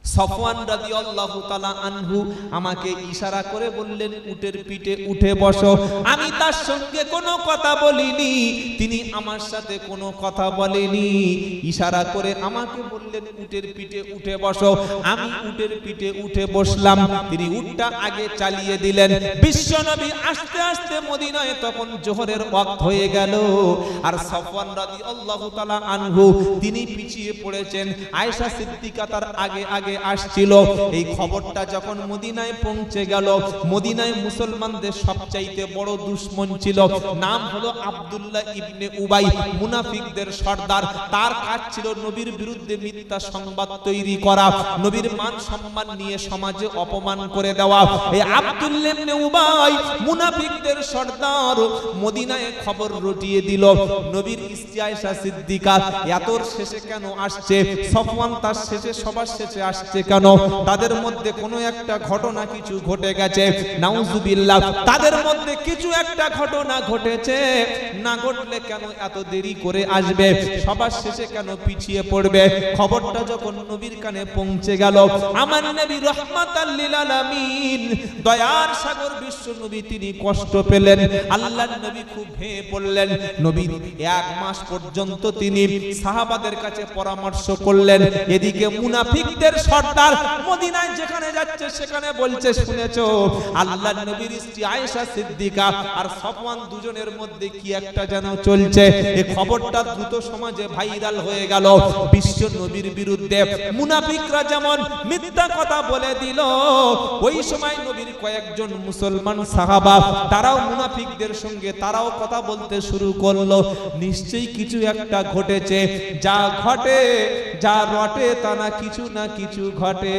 সফওয়ান রাদিয়াল্লাহু তাআলা আনহু আমাকে ইশারা করে বললেন উটের পিঠে উঠে বসো। আমি তার সঙ্গে কোনো কথা বলিনি, তিনি আমার সাথে কোনো কথা বলেনি। ইশারা করে আমাকে বললেন উটের পিঠে উঠে বসো। আমি উটের পিঠে উঠে বসলাম, তিনি উটটা আগে চালিয়ে দিলেন। বিশ্বনবী আস্তে আস্তে মদিনায় তখন জোহরের ওয়াক্ত হয়ে গেল, আর সফওয়ান রাদিয়াল্লাহু তাআলা আনহু তিনি পিছিয়ে পড়েছেন। আয়েশা সিদ্দিকা তার আগে আগে আসছিল। এই খবরটা যখন মদিনায় পৌঁছে গেল, মদিনায় মুসলমানদের সবচাইতে বড় দুশমন ছিল, নাম হলো আব্দুল্লাহ ইবনে উবাই, মুনাফিকদের সর্দার। তার কাজ ছিল নবীর বিরুদ্ধে মিথ্যা সংবাদ তৈরি করা, নবীর মান সম্মান নিয়ে সমাজে অপমান করে দেওয়া। এই আব্দুল্লাহ ইবনে উবাই মুনাফিকদের সর্দার মদিনায় খবর রটিয়ে দিল নবীর স্ত্রী আয়েশা সিদ্দিকা এতর শেষে কেন আসছে, সফওয়ান তার শেষে সবার শেষে আসছে কেন, তাদের মধ্যে কোনো একটা ঘটনা কিছু ঘটে গেছে, নাউজুবিল্লাহ, তাদের মধ্যে কিছু একটা ঘটনা ঘটেছে, না ঘটলে কেন এত দেরি করে আসবে, সবার শেষে কেন পিছিয়ে পড়বে। খবরটা যখন নবীর কানে পৌঁছে গেল, আমার নবী রাহমাতাল লিল আলামিন, দয়ার সাগর বিশ্ব নবী, তিনি কষ্ট পেলেন। আল্লাহর নবী খুব ভেঙে পড়লেন। নবী 1 মাস পর্যন্ত তিনি সাহাবাদের কাছে পরামর্শ করলেন। এদিকে মুনাফিকদের সর্দার মদিনায় যেখানে যাচ্ছে সেখানে বলছে, শুনেছো আল্লাহর নবীর স্ত্রী আয়েশা সিদ্দিকা আর সফওয়ান দুজনের মধ্যে কি একটা যেন চলছে। এই খবরটা দ্রুত সমাজে ভাইরাল হয়ে গেল। বিশ্ব নবীর বিরুদ্ধে মুনাফিকরা যেমন মিথ্যা কথা বলে দিল, ওই সময় নবীর কয়েকজন মুসলমান সাহাবা তারাও মুনাফিকদের সঙ্গে তারাও কথা বলতে শুরু করলো। নিশ্চয়ই কিছু একটা ঘটেছে, যা ঘটে যা রটে তা না কিছু না কিছু ঘটে।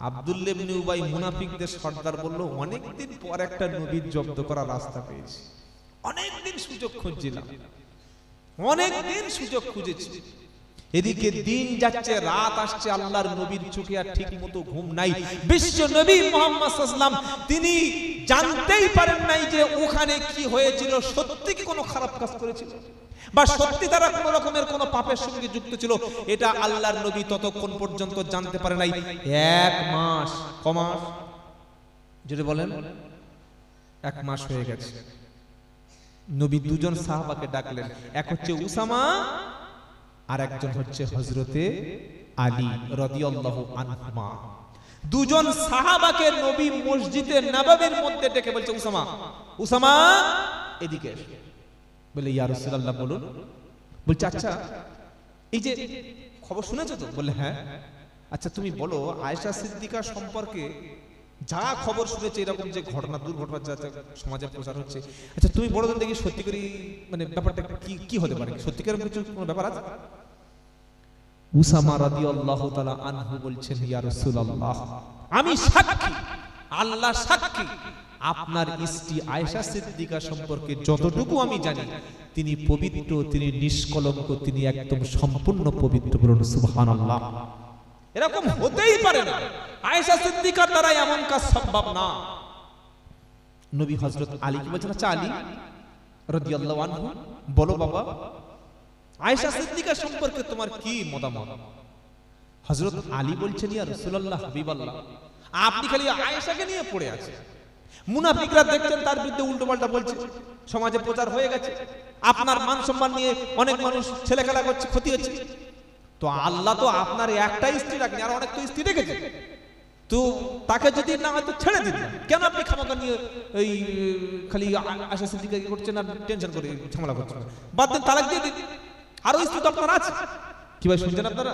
আব্দুল্লাহ ইবনে উবাই মুনাফিকদের সর্দার বলল, অনেকদিন পর একটা নবীর জব্দ করার রাস্তা পেয়েছি, অনেকদিন সুযোগ খুঁজছিলাম, অনেকদিন সুযোগ খুঁজেছি। এদিকে দিন যাচ্ছে, রাত আসছে, আল্লাহর নবীর চোখে আর ঠিক মতো ঘুম নাই। বিশ্ব নবী মুহাম্মদ সাল্লাল্লাহু আলাইহি ওয়াসাল্লাম তিনি জানতেই পারেন নাই যে ওখানে কি হয়েছিল, সত্যি কি কোনো খারাপ কাজ করেছিল বা সত্যি তারা কোন রকমের কোন পাপের সঙ্গে যুক্ত ছিল, এটা আল্লাহর নবী ততক্ষণ পর্যন্ত জানতে পারে নাই। 1 মাস, কমাস যদি বলেন 1 মাস হয়ে গেছে। নবী দুজন সাহাবাকে ডাকলেন, এক হচ্ছে উসামা আর একজন হচ্ছে হযরতে আলী রাদিয়াল্লাহু আনহুমা। দুজন সাহাবাকে নবী মসজিদে নববীর মধ্যে ডেকে বলছে, উসামা, উসামা এদিকে এসো। বলে, ইয়া রাসূলুল্লাহ বলুন। বলছে, আচ্ছা এই যে খবর শুনেছো তো? বলে, হ্যাঁ। আচ্ছা তুমি বলো, আয়েশা সিদ্দিকা সম্পর্কে যা খবর শুনেছে, এরকম যে ঘটনা দুর্ঘটনা যা সমাজে প্রচার হচ্ছে, আচ্ছা তুমি বড় দেখি সত্যি করে মানে ব্যাপারটা কি হতে পারে, সত্যিকার কিছু কোনো ব্যাপার আছে? উসামা রাদিয়াল্লাহু তাআলা আনহু বলছেন, ইয়া রাসূলুল্লাহ আমি সাক্ষী, আল্লাহ সাক্ষী, আপনার স্ত্রী আয়েশা সিদ্দিকা সম্পর্কে যতটুকু আমি জানি, তিনি পবিত্র, তিনি নিষ্কলঙ্ক, তিনি একদম সম্পূর্ণ পবিত্র। বলুন সুবহানাল্লাহ। এরকম হতেই পারে না, আয়েশা সিদ্দিকার দ্বারা এমন কাজ সম্ভব না। নবী হযরত আলী কি বলছেন, আচ্ছা আলী রাদিয়াল্লাহু আনহু বলো বাবা, আয়েশা সিদ্দিকা সম্পর্কে তোমার কি মতামত? হযরত আলী বলছেন, ইয়া রাসূলুল্লাহ, হাবিবাল্লাহ, আপনি খালি আয়েশাকে নিয়ে পড়ে আছেন। মুনাফিকরা দেখছেন তার বিরুদ্ধে উল্টোপাল্টা বলছে, সমাজে প্রচার হয়ে গেছে, আপনার মান সম্মান নিয়ে অনেক মানুষ ছেলে খেলা করছে, ক্ষতি হচ্ছে। তো আল্লাহ তো আপনার একটা স্ত্রী রাখেন, আর অনেক তো স্ত্রী রেখেছে, তো তাকে যদি না হয়তো ছেড়ে দিন না, কেন আপনি খামাখা নিয়ে এই খালি আয়েশা সিদ্দিকা কি করছেন আর টেনশন করে ঝামেলা করছেন? বাদ দেন, তালাক দিয়ে দিন, আরো স্ত্রী তো আপনার আছে। কি ভাই শুনছেন আপনারা?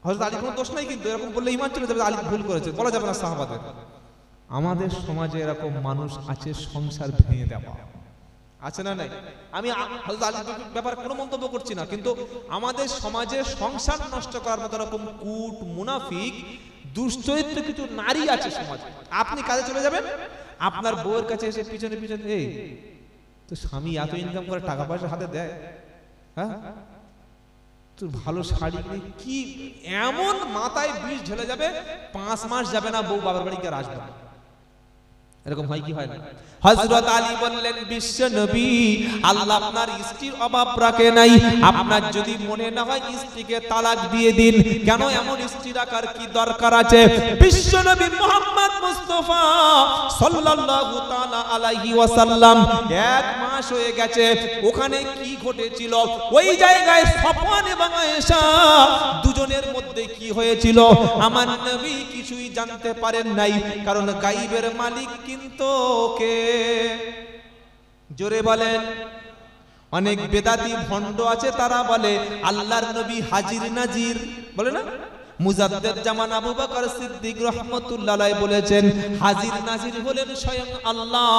হযরত আলী কোনো দোষ নাই, কিন্তু এরকম বললে ঈমান চলে যাবে, আলী ভুল করেছে বলা যাবে না সাহাবাদের। আমাদের সমাজে এরকম মানুষ আছে, সংসার ভেঙে দেওয়া আছে না নাই? আমি হযরত আলীর ব্যাপারে কোনো মন্তব্য করছি না, কিন্তু আমাদের সমাজে সংসার নষ্ট করার মতো এরকম কূট, মুনাফিক, দুশ্চরিত্র কিছু নারী আছে সমাজে। আপনি কাজে চলে যাবেন, আপনার বউয়ের কাছে এসে পিছনে পিছনে, এই তো স্বামী এত ইনকাম করে টাকা পয়সা হাতে দেয়, হ্যাঁ তোর ভালো শাড়ি কি, এমন মাথায় বিষ ঢেলে যাবে, 5 মাস যাবে না বউ বাবার বাড়িতে আর আসবে না। এরকম হয় কি হয় না? হযরত আলী বললেন, বিশ্ব নবী, আল্লাহ আপনার স্ত্রীর অভাব রাখে নাই, আপনার যদি মনে না হয় স্ত্রীকে তালাক দিয়ে দিন। কেন এমন স্ত্রী রাখার কি দরকার আছে? বিশ্ব নবী মুহাম্মদ মুস্তাফা সাল্লাল্লাহু তাআলা আলাইহি ওয়াসাল্লাম 1 মাস হয়ে গেছে, ওখানে কি ঘটেছিল? ওই জায়গায় সফওয়ান এবং আয়েশা দুজনের মধ্যে কি হয়েছিল আমার নবী কিছুই জানতে পারেন নাই, কারণ গায়বের মালিক কিন্তু কে? জোরে বলেন। অনেক বেদাতি ভণ্ড আছে, তারা বলে আল্লাহর নবী হাজির নাজির, বলে না? মুজাদ্দেদ জামান আবু বকর সিদ্দিক রাহমাতুল্লাহ আলাইহি বলেছেন, হাজির নাজির হলেন স্বয়ং আল্লাহ,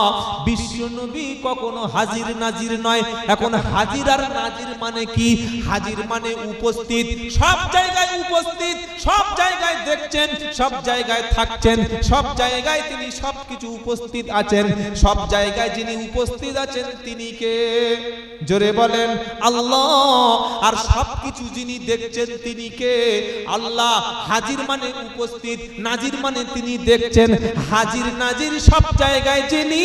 বিশ্ব নবী কখনো হাজির নাজির নয়। এখন হাজির আর নাজির মানে কি? হাজির মানে উপস্থিত, সব জায়গায় উপস্থিত, সব জায়গায় দেখছেন, সব জায়গায় থাকছেন, সব জায়গায় তিনি সবকিছু উপস্থিত আছেন। সব জায়গায় যিনি উপস্থিত আছেন তিনি কে? জোরে বলেন, আল্লাহ। আর সবকিছু যিনি দেখছেন তিনি কে? আল্লাহ। হাজির মানে উপস্থিত, নাজির মানে তিনি দেখছেন। হাজির নাজির সব জায়গায় যিনি,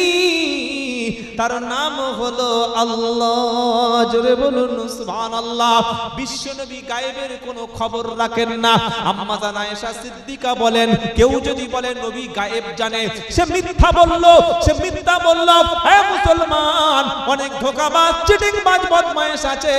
তার নাম হলো আল্লাহ। জোরে বলুন সুবহানাল্লাহ। বিশ্বনবী গায়েবের কোনো খবর রাখেন না। আম্মা জান আয়েশা সিদ্দিকা বলেন, কেউ যদি বলে নবী গায়েব জানে, সে মিথ্যা বললো, সে মিথ্যা বলল। হে মুসলমান, অনেক ধোঁকাবাজ, চিটিংবাজ, বদমাইশ আছে,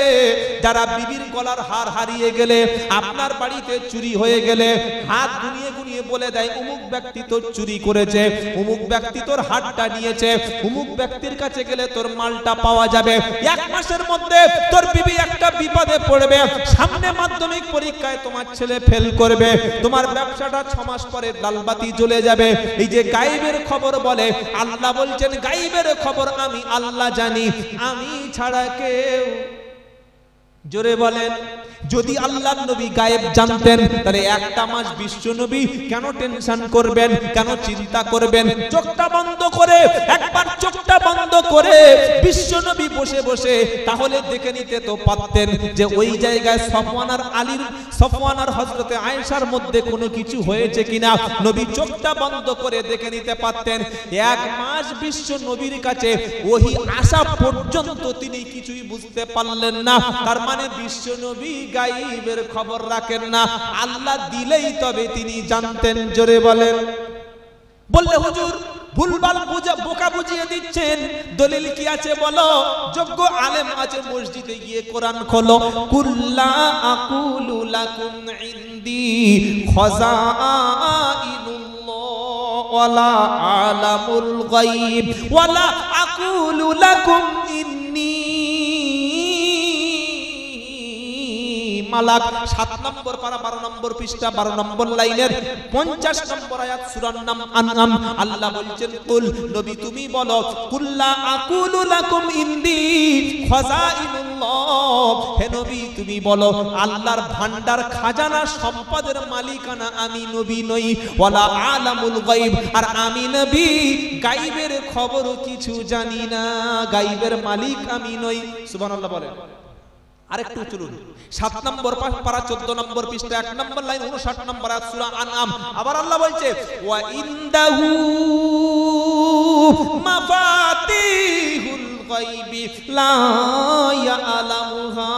যারা বিবির গলার হার হারিয়ে গেলে, আপনার বাড়িতে চুরি হয়ে গেলে হাত গুনিয়ে গুনিয়ে বলে দেয় অমুক ব্যক্তি তোর চুরি করেছে, অমুক ব্যক্তি তোর হাতটা নিয়েছে, অমুক ব্যক্তির কাছে গেলে তোর মালটা পাওয়া যাবে। 1 মাসের মধ্যে তোর বিবি একটা বিপদে পড়বে, সামনে মাধ্যমিক পরীক্ষায় তোমার ছেলে ফেল করবে, তোমার ব্যবসাটা 6 মাস পরে লালবাতি জ্বলে যাবে। এই যে গায়েবের খবর বলে, আল্লাহ বলছেন গায়েবের খবর আমি আল্লাহ জানি, আমি ছাড়া কেউ। জোরে বলেন। যদি আল্লাহর নবী গায়েব জানতেন, তাহলে 1টা মাস বিশ্ব নবী কেন টেনশন করবেন, কেন চিন্তা করবেন? চোখটা বন্ধ করে, একবার চোখটা বন্ধ করে বিশ্ব নবী বসে বসে তাহলে দেখে নিতে তো পারতেন যে ওই জায়গায় সফওয়ান আর হযরতে আয়েশার মধ্যে কোনো কিছু হয়েছে কিনা। নবী চোখটা বন্ধ করে দেখে নিতে পারতেন। 1 মাস বিশ্ব নবীর কাছে ওহী আসা পর্যন্ত তিনি কিছুই বুঝতে পারলেন না। তার মানে বিশ্ব নবী গায়েবের খবর রাখেন না, আল্লাহ দিলেই তবে তিনি জানতেন। জোরে বলেন। বললে হুজুর ভুলভাল বোকা বুঝিয়ে দিচ্ছেন, দলিল কি আছে বলো? যোগ্য আলেম আছে, মসজিদে গিয়ে কোরআন খোলো। কুল্লা আকুলু লাকুম ইনদি খাযাইনুল্লাহ ওয়ালা আলামুল গায়ব ওয়ালা আকুলু লাকুম ইন্নী মালাক। 7 নম্বর পারা 12 নম্বর পৃষ্ঠা 12 নম্বর লাইনের 50 নম্বর আয়াত সূরার নাম আনআম। আল্লাহ বলছেন, কুল, নবী তুমি বলো, কুল্লা আকুলু লাকুম ইনদি খাযাইনুল্লাহ আল্লাহ, হে নবী তুমি বলো আল্লাহর ভান্ডার খাজানা সম্পদের মালিকানা আমি নবী নই, ওয়ালা আলামুল গায়ব, আর আমি নবী গায়বের খবর কিছু জানি না, গায়বের মালিক আমি নই। সুবহানাল্লাহ বলেন। আরেকটু চলুন 7 নম্বর পারা 14 নম্বর পৃষ্ঠা 1 নম্বর লাইন 59 নম্বর আয়াত সূরা আনআম। আবার আল্লাহ বলছে ওয়া ইনদাহু মাফাতিহুল গায়বি লা ইয়ালামুহা।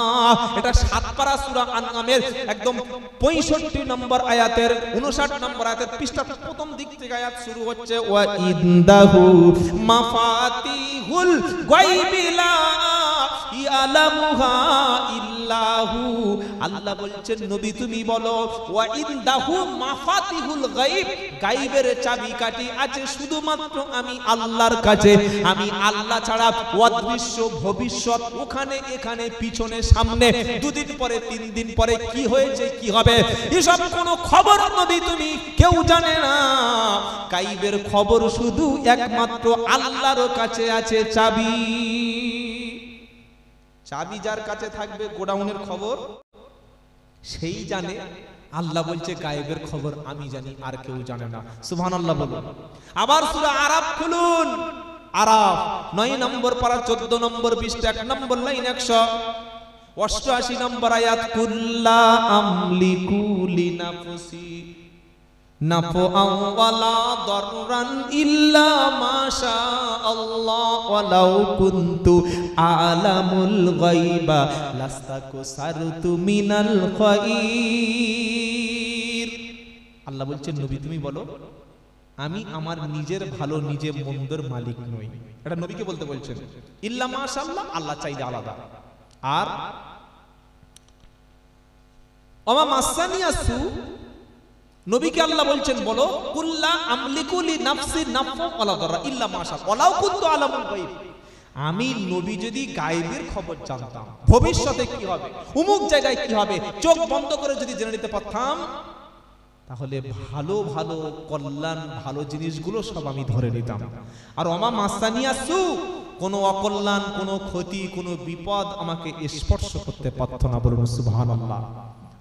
এটা 7 পারা সূরা আনআমের একদম 65 নম্বর আয়াতের 59 নম্বর আয়াতের পৃষ্ঠার প্রথম দিক থেকে আয়াত শুরু হচ্ছে ওয়া ইনদাহু মাফাতিহুল গায়বি লা ইয়ালামুহা ইল্লাহু। আল্লাহ বলছেন নবী তুমি বলো ওয়া ইনদাহু মাফাতিহুল গায়ব, গায়বের চাবিকাঠি আছে শুধুমাত্র আমি আল্লাহর কাছে। আমি আল্লাহ ছাড়া অদৃশ্য ভবিষ্যৎ ওখানে এখানে পিছনে সামনে 2 দিন পরে 3 দিন পরে কি হয়েছে কি হবে এসব কোনো খবর নবী তুমি কেউ জানে না। গায়বের খবর শুধু একমাত্র আল্লাহর কাছে আছে চাবি। চাবি যার কাছে থাকবে গোডাউনের খবর সেই জানে। আল্লাহ বলছে গায়েবের খবর আমি জানি, আর কেউ জানে না। সুবহানাল্লাহ বলুন। আবার সূরা আরাফ খুলুন, আরাফ 9 নম্বর পারা 14 নম্বর পৃষ্ঠা 1 নম্বর লাইন 188 নম্বর আয়াত কুল্লা আমলিকু লিনাফসি নাফআন ওয়ালা দাররান ইল্লা মাশা আল্লাহ ওয়ালাউ কুনতু আলামুল গায়বা লাস্তাকসারতু মিনাল খায়র। আল্লাহ বলছেন নবী তুমি বলো আমি আমার নিজের ভালো নিজে মন্দের মালিক নই। এটা নবীকে বলতে বলছেন। ইল্লা মাশাআল্লাহ, আল্লাহ চাইলে আলাদা। আর ওমা মাসানিয়াসু, নবীকে আল্লাহ বলছেন বলো কুল্লা আমলিকু লি নাফসি নাফা ওয়ালা দাররা ইল্লা মাশা ওয়ালাউ কুনতু আলামুল গায়ব। আমি নবী যদি গায়বের খবর জানতাম, ভবিষ্যতে কি হবে, অমুক জায়গায় কি হবে, চোখ বন্ধ করে যদি জেনে নিতে পারতাম, তাহলে ভালো ভালো কল্যাণ ভালো জিনিসগুলো সব আমি ধরে নিতাম। আর ওমা মাসানিয়াসু, কোনো অকল্যাণ কোনো ক্ষতি কোনো বিপদ আমাকে স্পর্শ করতে পারত না। বলুন সুবহানাল্লাহ।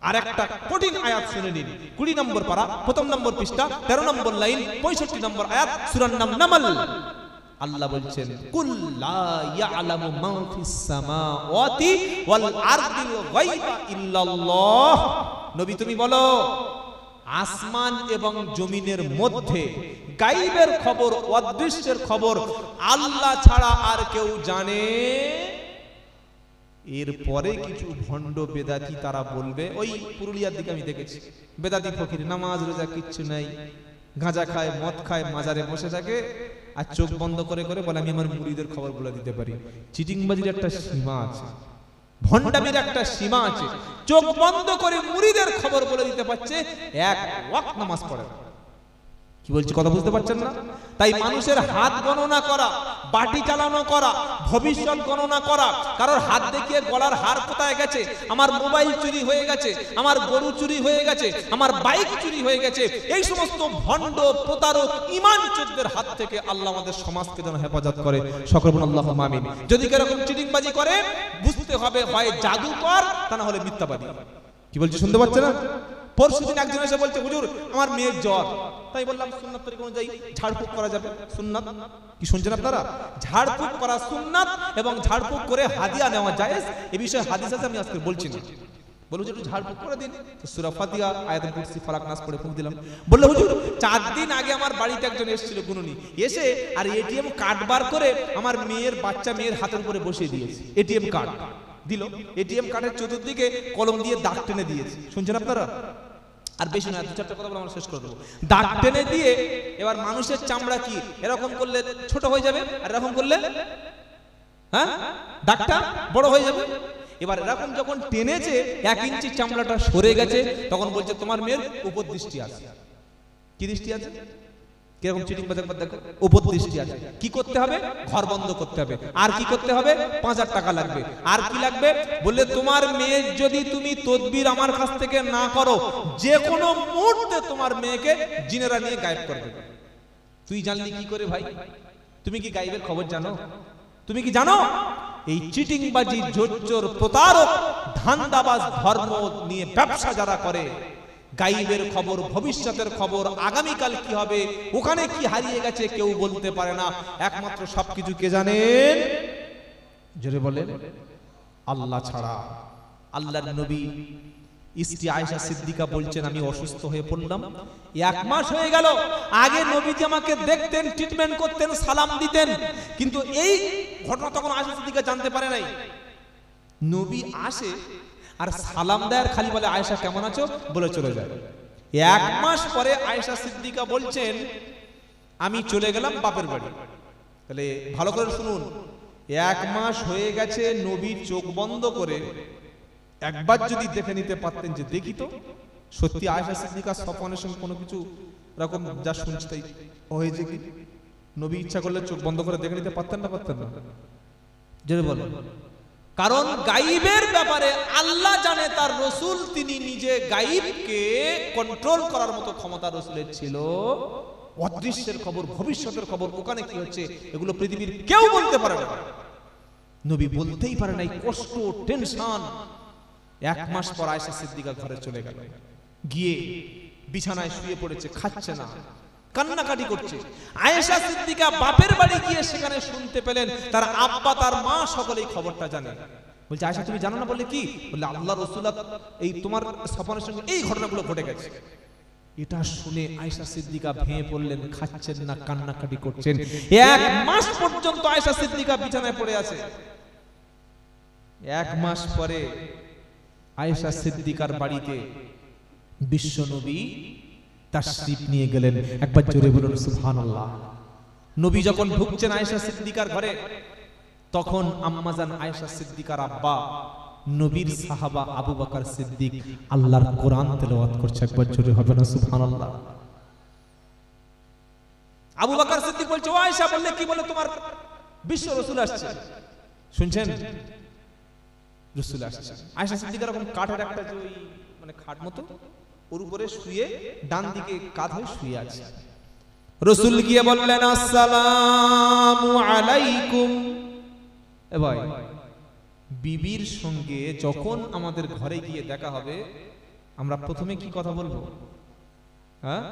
আর একটা কঠিন আয়াত শুনে নিন 20 নম্বর পারা 1 নম্বর পৃষ্ঠা 13 নম্বর লাইন 65 নম্বর আয়াত সূরার নাম নামল। আল্লাহ বলছেন কুল লা ইয়ালামু মান ফিস সামাওয়াতি ওয়াল আরদিল গায়বা ইল্লাল্লাহ। নবী তুমি বলো আসমান এবং জমিনের মধ্যে গায়বের খবর অদৃশ্যের খবর আল্লাহ ছাড়া আর কেউ জানে। এরপরে কিছু ভণ্ড বেদাতি তারা বলবে, ওই পুরুলিয়ার দিকে আমি দেখেছি বেদাতি ফকির নামাজ রোজা কিচ্ছু নাই, গাঁজা খায় মদ খায় মাজারে বসে থাকে আর চোখ বন্ধ করে করে বলে আমি আমার মুরিদের খবর বলে দিতে পারি। চিটিংবাজির একটা সীমা আছে, ভণ্ডামির একটা সীমা আছে। চোখ বন্ধ করে মুরিদের খবর বলে দিতে পারছে, এক ওয়াক্ত নামাজ পড়ে না। কি বলছি কথা বুঝতে পারছেন না? তাই মানুষের হাত গণনা করা, বাটি চালানো করা, ভবিষ্যৎ গণনা করা, কারোর হাত দেখিয়ে গলার হার কোথায় গেছে, আমার মোবাইল চুরি হয়ে গেছে, আমার গরু চুরি হয়ে গেছে, আমার বাইক চুরি হয়ে গেছে, এই সমস্ত ভণ্ড প্রতারক ঈমানচোরদের হাত থেকে আল্লাহ আমাদের সমাজকে যেন হেফাজত করে। সকল বলুন আল্লাহুম্মা আমিন। যদি এরকম চিটিংবাজি করে বুঝতে হবে হয় জাদুকর তা না হলে মিথ্যাবাদী। কি বলছি শুনতে পাচ্ছেন না? পরশুদিন একজন এসে বলছে হুজুর আমার মেয়ের জ্বর, তাই বললাম সুন্নাত তরিকা অনুযায়ী ঝাড়ফুঁক করা যাবে। সুন্নাত কি শুনছেন আপনারা? ঝাড়ফুঁক করা সুন্নাত এবং ঝাড়ফুঁক করে হাদিয়া নেওয়া জায়েজ। এই বিষয়ে হাদিস আছে, আমি আজকে বলছি না। বলুন একটু ঝাড়ফুঁক করে দিন, সূরা ফাতিহা আয়াতুল কুরসি ফালাক নাস পড়ে ফুঁক দিলাম। বলল হুজুর 4 দিন আগে আমার বাড়িতে একজন এসেছিল গুনুনি, এসে আর এটিএম কার্ড বার করে আমার মেয়ের বাচ্চা মেয়ের হাতের উপরে বসিয়ে দিয়েছে। এটিএম কার্ড দিল, এটিএম কার্ডের চতুর্দিকে কলম দিয়ে দাগ টেনে দিয়েছে। শুনছেন আপনারা? আর বেশি না, 2-4টা কথা বলে আমরা শেষ করে দেবো। দাগ টেনে দিয়ে এবার মানুষের চামড়া কি এরকম করলে ছোট হয়ে যাবে, আর এরকম করলে হ্যাঁ দাগটা বড় হয়ে যাবে। এবার এরকম যখন টেনেছে 1 ইঞ্চি চামড়াটা সরে গেছে, তখন বলছে তোমার মেয়ের উপর দৃষ্টি আছে। কি দৃষ্টি আছে? কিরকম চিটিং বাজার দেখো, উপর দৃষ্টি আছে। কি করতে হবে? ঘর বন্ধ করতে হবে। আর কি করতে হবে? 5000 টাকা লাগবে। আর কি লাগবে? বললে তোমার মেয়ের যদি তুমি তদবির আমার কাছ থেকে না করো, যে কোনো মুহূর্তে তোমার মেয়েকে জিনেরা নিয়ে গায়েব করে দেবে। তুই জানলি কি করে ভাই? তুমি কি গায়েবের খবর জানো? তুমি কি জানো এই চিটিংবাজি, জোচ্চোর, প্রতারক, ধান্দাবাজ ধর্ম নিয়ে ব্যবসা যারা করে, গাইবের খবর, ভবিষ্যতের খবর, আগামীকাল কি হবে, ওখানে কি হারিয়ে গেছে কেউ বলতে পারে না। একমাত্র সবকিছু কে জানেন? জোরে বলেন, আল্লাহ ছাড়া। আল্লাহর নবী স্ত্রী আয়েশা সিদ্দিকা বলছেন, আমি অসুস্থ হয়ে পড়লাম, 1 মাস হয়ে গেল। আগে নবীজি আমাকে দেখতেন, ট্রিটমেন্ট করতেন, সালাম দিতেন, কিন্তু এই ঘটনা তখন আয়েশা সিদ্দিকা জানতে পারে নাই। নবী আসে আর সালাম দেয়, খালি বলে আয়েশা কেমন আছো বলে চলে যায়। 1 মাস পরে আয়েশা সিদ্দিকা বলছেন, আমি চলে গেলাম বাপের বাড়ি। তাহলে ভালো করে শুনুন, 1 মাস হয়ে গেছে, নবী চোখ বন্ধ করে একবার যদি দেখে নিতে পারতেন যে দেখি তো সত্যি আয়েশা সিদ্দিকা স্বপনের সঙ্গে কোনো কিছু রকম যা শুনতে হয়েছে কি, নবী ইচ্ছা করলে চোখ বন্ধ করে দেখে নিতে পারতেন না? পারতেন না? জোরে বলেন। কারণ গাইবের ব্যাপারে আল্লাহ জানে, তার রসুল তিনি নিজে গাইবকে কন্ট্রোল করার মতো ক্ষমতা রসুলের ছিল। অদৃশ্যের খবর, ভবিষ্যতের খবর, ওখানে কি হচ্ছে এগুলো পৃথিবীর কেউ বলতে পারে না। নবী বলতেই পারে নাই, কষ্ট, টেনশন। 1 মাস পর আয়েশা সিদ্দিকা ঘরে চলে গেল, গিয়ে বিছানায় শুয়ে পড়েছে, খাচ্ছে না, কান্নাকাটি করছে। আয়েশা সিদ্দিকা বাপের বাড়ি গিয়ে সেখানে শুনতে পেলেন তার আব্বা, তার মা সকলেই খবরটা জানে। বলছে, আয়েশা তুমি জানো না? বললে কি? বললে আল্লাহ রাসূল এই তোমার স্বপনের সঙ্গে এই ঘটনাগুলো ঘটে গেছে। এটা শুনে আয়েশা সিদ্দিকা ভেঙে পড়লেন, খাচ্ছেন না, কান্নাকাটি করছেন। 1 মাস পর্যন্ত আয়েশা সিদ্দিকা বিছানায় পড়ে আছে। 1 মাস পরে আয়েশা সিদ্দিকার বাড়িতে বিশ্বনবী তাশরীফ নিয়ে গেলেন। একবার জোরে বলুন সুবহানাল্লাহ। নবী যখন ঢুকছেন আয়েশা সিদ্দিকার ঘরে, তখন আম্মাজান আয়েশা সিদ্দিকার আব্বা নবীর সাহাবা আবু বকর সিদ্দিক আল্লাহর কোরআন তেলাওয়াত করছে। একবার জোরে হবে না সুবহানাল্লাহ? আবু বকর সিদ্দিক বলছে, ও আয়েশা, বললে কি? বলে তোমার বিশ্ব রাসূল আসছে। শুনছেন? রাসূল আসছে। আয়েশা সিদ্দিকা এরকম কাঠের একটা যে ওই মানে খাট মতো, ওর উপরে শুয়ে ডান দিকে কাঁধ হয়ে শুয়ে আছে। রাসূল গিয়ে বললেন, আসসালামু আলাইকুম। এ ভাই, বিবির সঙ্গে যখন আমাদের ঘরে গিয়ে দেখা হবে, আমরা প্রথমে কি কথা বলবো? হ্যাঁ,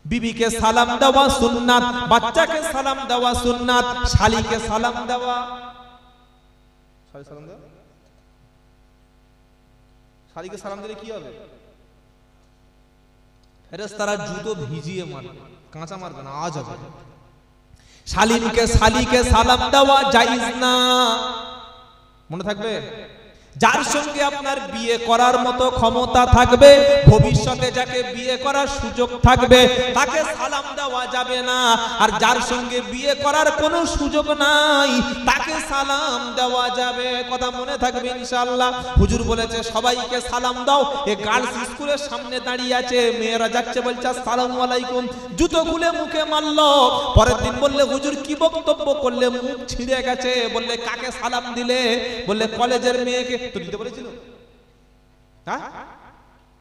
বিবিকে সালাম দেওয়া সুন্নাত, বাচ্চাকে সালাম দেওয়া সুন্নাত, শালীকে সালাম দেওয়া। শালী সালাম দেওয়া, শালীকে সালাম দিলে কি হবে? ফেরেশতারা জুতো ভিজিয়ে মারবে, কাঁচা মারবে না, আজ হবে। শালীকে সালাম দেওয়া জায়েজ না, মনে থাকবে। যার সঙ্গে আপনার বিয়ে করার মতো ক্ষমতা থাকবে, ভবিষ্যতে যাকে বিয়ে করার সুযোগ থাকবে, তাকে সালাম দেওয়া যাবে না। আর যার সঙ্গে বিয়ে করার কোনো সুযোগ নাই, তাকে সালাম দেওয়া যাবে। কথা মনে থাকবে ইনশাআল্লাহ। হুজুর বলেছে সবাইকে সালাম দাও। এই গার্লস স্কুলের সামনে দাঁড়িয়ে আছে, মেয়েরা যাচ্ছে, বলছে আসসালামু আলাইকুম, জুতো খুলে মুখে মারলো। পরের দিন বললে, হুজুর কি বক্তব্য করলে, মুখ ছিঁড়ে গেছে। বললে, কাকে সালাম দিলে? বললে, কলেজের মেয়েকে। তো দিতে বলেছিল? হ্যাঁ,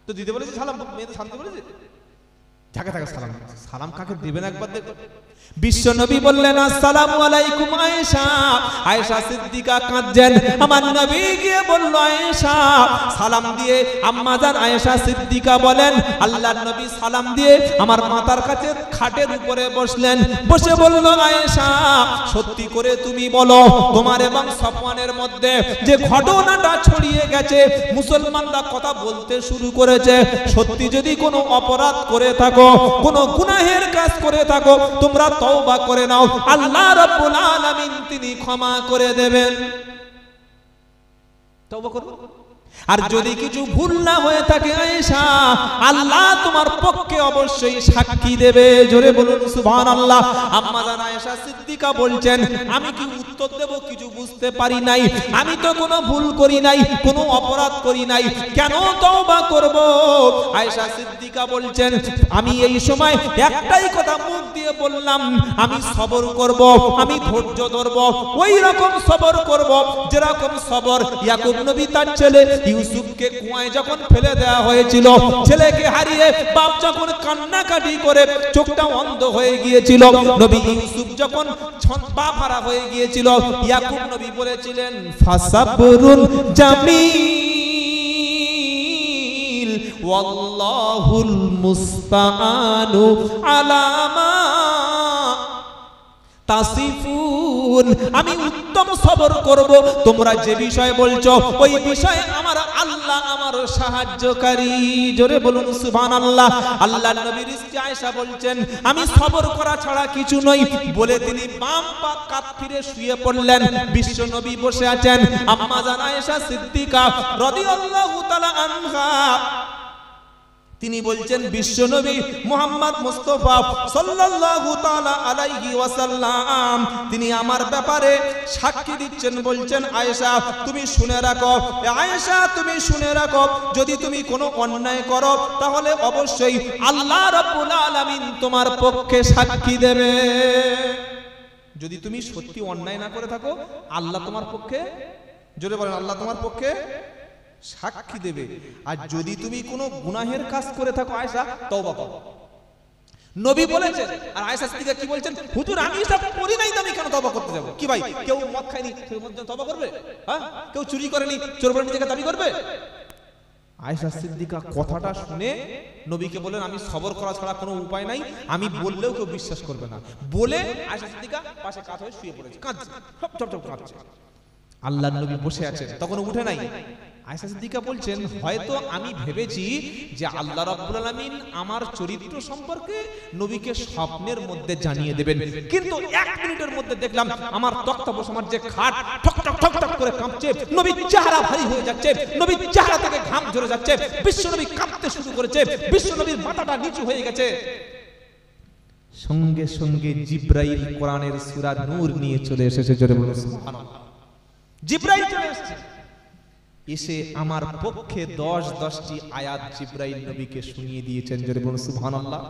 তো দিতে বলেছে সালাম, মেয়েদের সালাম দিতে বলেছে। যাকে তাকে সালাম, সালাম কাকে দিবেন একবার দেখো। বিশ্ব নবী বললেন, আসসালামু আলাইকুম আয়েশা। আয়েশা সিদ্দিকা কাঁদছেন। আমার নবী গিয়ে বলল, আয়েশা সালাম দিয়ে। আম্মা জান আয়েশা সিদ্দিকা বলেন, আল্লাহর নবী সালাম দিয়ে আমার মাথার কাছে খাটের উপরে বসলেন। বসে বলল, আয়েশা সত্যি করে তুমি বলো, তোমার এবং সফওয়ানের মধ্যে যে ঘটনাটা ছড়িয়ে গেছে, মুসলমানরা কথা বলতে শুরু করেছে, সত্যি যদি কোনো অপরাধ করে থাকো, কোনো গুনাহের কাজ করে থাকো, তোমরা তওবা করে নাও, আল্লাহ রাব্বুল আলামিন তিনি ক্ষমা করে দেবেন। তওবা করো। আর যদি কিছু ভুল না হয়ে থাকে আয়েশা, আল্লাহ তোমার পক্ষে অবশ্যই সাক্ষী দেবে। জোরে বলুন সুবহানাল্লাহ। আম্মা জান আয়েশা সিদ্দিকা বলছেন, আমি কি উত্তর দেব কিছু বুঝতে পারি নাই। আমি তো কোনো ভুল করি নাই, কোনো অপরাধ করি নাই, কেন তওবা করব? আয়েশা সিদ্দিকা বলছেন, আমি এই সময় একটাই কথা মুখ দিয়ে বললাম, আমি সবর করব, আমি ধৈর্য ধরব, ওই রকম সবর করব যেরকম সবর ইয়াকুব নবী তার ছেলে ইউসুফকে কুয়ায় যখন ফেলে দেওয়া হয়েছিল, ছেলেকে হারিয়ে বাপ যখন কান্নাকাটি করে চোখটা অন্ধ হয়ে গিয়েছিল, নবী ইউসুফ যখন বাপ হারা হয়ে গিয়েছিল, ইয়াকুব নবী বলেছিলেন ফাসাবরুন জামিল ওয়াল্লাহুল মুস্তাআনু আলা মা তাসিফুন। আমি উত্তম সবর করব, তোমরা যে বিষয় বলছো ওই বিষয়ে আমার আল্লাহ আমার সাহায্যকারী। জোরে বলুন সুবহানাল্লাহ। আল্লাহর নবীর স্ত্রী আয়েশা বলছেন আমি সবর করা ছাড়া কিছু নই বলে তিনি বাম পা কাত ফিরে শুয়ে পড়লেন। বিশ্ব নবী বসে আছেন, আম্মা জান আয়েশা সিদ্দিকা রাদিয়াল্লাহু তাআলা আনহা তিনি বলছেন বিশ্বনবী মুহাম্মদ মুস্তাফা সাল্লাল্লাহু তাআলা আলাইহি ওয়াসাল্লাম তিনি আমার ব্যাপারে সাক্ষী দিচ্ছেন, বলছেন আয়েশা তুমি শুনে রাখো, আয়েশা তুমি শুনে রাখো, যদি তুমি কোনো অন্যায় করো তাহলে অবশ্যই আল্লাহ রাব্বুল আলামিন তোমার পক্ষে সাক্ষী দেবে। যদি তুমি সত্যি অন্যায় না করে থাকো আল্লাহ তোমার পক্ষে, জোরে বলেন, আল্লাহ তোমার পক্ষে সাক্ষী দেবে। আর যদি তুমি কোনো গুনাহের কাজ করে থাকো আয়েশা তওবা করো। নবী বলেছেন, আর আয়েশা সিদ্দিকা কি বলছেন, হুজুর আমি সব করি নাই তো আমি কেন তওবা করতে যাব? কি ভাই, কেউ মদ খায়নি সে মদ তওবা করবে? হ্যাঁ, কেউ চুরি করেনি চোর বলে নিজেকে দাবি করবে? আয়েশা সিদ্দিকা কথাটা শুনে নবীকে বলেন আমি সবর করা ছাড়া কোনো উপায় নাই, আমি বললেও কেউ বিশ্বাস করবে না বলে আয়েশা সিদ্দিকা পাশে কাত হয়ে শুয়ে পড়েছে, কাঁদছে, সব কাঁদছে। আল্লাহর নবী বসে আছেন, তখন উঠে নাই। আয়েশা সিদ্দিকা বলছেন হয়তো আমি ভেবেছি যে আল্লাহ রাব্বুল আলামিন আমার চরিত্র সম্পর্কে নবীকে স্বপ্নের মধ্যে জানিয়ে দেবেন, কিন্তু 1 মিনিটের মধ্যে দেখলাম আমার তক্তাপোষ আমার যে খাট ঠক ঠক ঠক ঠক করে কাঁপছে, নবীর চেহারা ভারী হয়ে যাচ্ছে, নবীর চেহারা থেকে ঘাম ঝরে যাচ্ছে, বিশ্বনবী কাঁপতে শুরু করেছে, বিশ্বনবীর মাথাটা নিচু হয়ে গেছে। সঙ্গে সঙ্গে জিবরাইল কোরআনের সূরা নূর নিয়ে চলে এসেছে, জোরে বলুন সুবহানাল্লাহ। জিবরাইল চলে এসেছে, এসে আমার পক্ষে 10টি আয়াত জিবরাইল নবীকে শুনিয়ে দিয়েছেন, জোরে বলুন সুবহানাল্লাহ।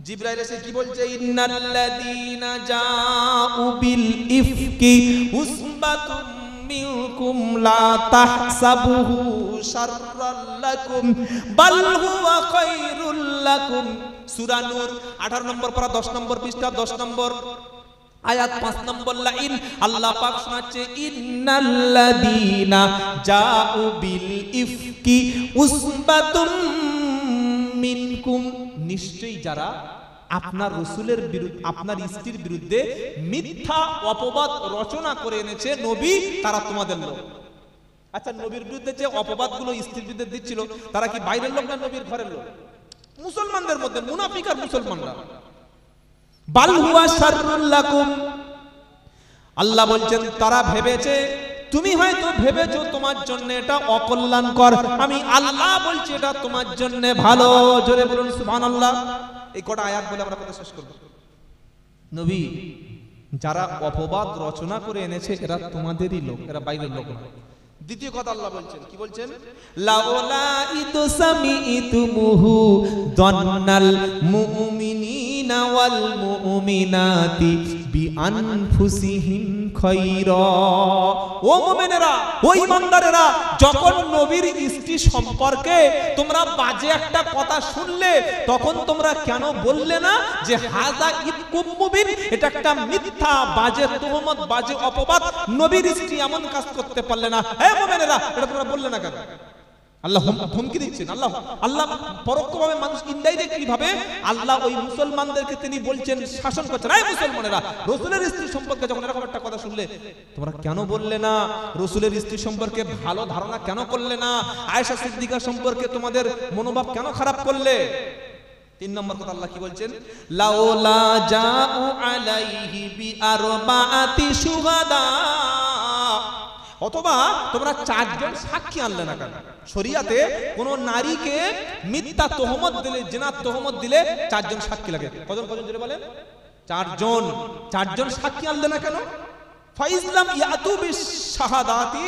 জিবরাইল এসে কি বলছে, ইন্নাল্লাযীনা জাউ বিল ইফকি উসবাতুম মিনকুম লা তাহসাবুহু শাররাল লাকুম বাল হুয়া খায়রুল লাকুম। সূরা নূর 18 নম্বর পারা 10 নম্বর পৃষ্ঠা 10 নম্বর আয়াত 5 নম্বর লাইন আল্লাহ পাক শোনাচ্ছে, ইন্নাল্লাযীনা জাউ বিল ইফকি উসবাতুম মিনকুম, নিশ্চয়ই যারা আপনার রাসূলের বিরুদ্ধে আপনার স্ত্রীর বিরুদ্ধে মিথ্যা অপবাদ রচনা করে এনেছে নবী, তারা তোমাদের লোক। আচ্ছা, নবীর বিরুদ্ধে যে অপবাদগুলো স্ত্রীর বিরুদ্ধে দিচ্ছিল তারা কি বাইরের লোক না নবীর ঘরের লোক? মুসলমানদের মধ্যে মুনাফিক আর মুসলমানরা। বাল হুয়া শাররুল লাকুম, আল্লাহ বলছেন তারা ভেবেছে, তুমি হয়তো ভেবেছো তোমার জন্য এটা অকল্যাণকর, আমি আল্লাহ বলছি এটা তোমার জন্য ভালো। জোরে বলুন সুবহানাল্লাহ। এই কটা আয়াত বলে আমরা কথা শেষ করব। নবী, যারা অপবাদ রচনা করে এনেছে এরা তোমাদেরই লোক, এরা বাইরের লোক না। দ্বিতীয় কথা আল্লাহ বলছেন, কি বলছেন, লাউলা ইদু সামিতুমুহু দন্নাল মুমিনিনা ওয়াল মুমিনাতি বিআনফুসিহিম খায়রা। ও মুমিনেরা, ও ঈমানদারেরা, যখন নবীর স্ত্রী সম্পর্কে তোমরা বাজে একটা কথা শুনলে তখন তোমরা কেন বললে না যে হাযা ইফকুম মুবিন, এটা একটা মিথ্যা বাজে তুহমত বাজে অপবাদ, নবীর স্ত্রী এমন কাজ করতে পারলে না। হে মুমিনেরা, এটা তোমরা বললে না কেন? আল্লাহ হুমকি দিচ্ছেন। আল্লাহ পরোক্ষভাবে মানুষ ইনডাইরেক্টলি ভাবে আল্লাহ ওই মুসলমানদেরকে তিনি বলছেন, শাসন করছেন, এই মুসলমানেরা রাসূলের স্ত্রী সম্পর্কে যখন এরকম একটা কথা শুনলে তোমরা কেন বললে না? রাসূলের স্ত্রী সম্পর্কে ভালো ধারণা কেন করলে না? আয়েশা সিদ্দিকা সম্পর্কে তোমাদের মনোভাব কেন খারাপ করলে? 3 নম্বর কথা আল্লাহ কি বলছেন, লাউলা জাউ আলাইহি বিআরবাআতি শুহাদা, অথবা তোমরা 4 জন সাক্ষী আনলে না কেন? শরীয়তে কোন নারীকে মিথ্যা তোহমত দিলে, জিনার তোহমত দিলে 4 জন সাক্ষী লাগে। কজন জোরে বলেন? 4 জন। 4 জন সাক্ষী আনলে না কেন? ফাইজলাম ইয়াতু বিশাহাদাতি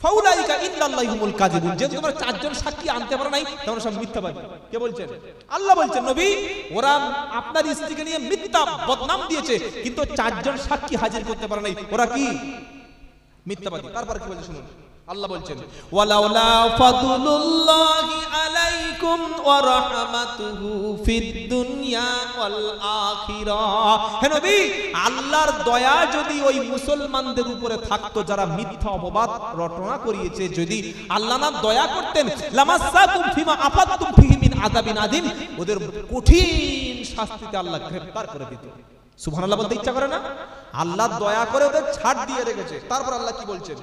ফাউলাইকা ইন্নাল্লাহিহুমুল কাযিবুন। যে তোমরা 4 জন সাক্ষী আনতে পারো নাই তোমরা সব মিথ্যাবাদী। কে বলছেন? আল্লাহ বলছেন, নবী ওরা আপনার স্ত্রীকে নিয়ে মিথ্যা বদনাম দিয়েছে, কিন্তু 4 জন সাক্ষী হাজির করতে পারে নাই, ওরা কি মিথ্যাবাদী। তারপর কি বলছে শুনুন, আল্লাহ বলছেন ওয়ালাউলা ফাদলুল্লাহি আলাইকুম ওয়া রাহমাতুহু ফিদ দুনিয়া ওয়াল আখিরাহ। হে নবী, আল্লাহর দয়া যদি ওই মুসলমানদের উপরে থাকতো যারা মিথ্যা অপবাদ রটনা করিয়েছে, যদি আল্লাহ না দয়া করতেন, লামাসাকুম ফিমা আফাদতুম ফিহি মিন আযাবিন আযীম, ওদের কঠিন শাস্তিতে আল্লাহ গ্রেফতার করে দিত। সুবহানাল্লাহ বলতে ইচ্ছা করে না? আল্লাহ দয়া করে ওদের ছাড় দিয়ে রেখেছে। তারপর আল্লাহ কি বলছেন?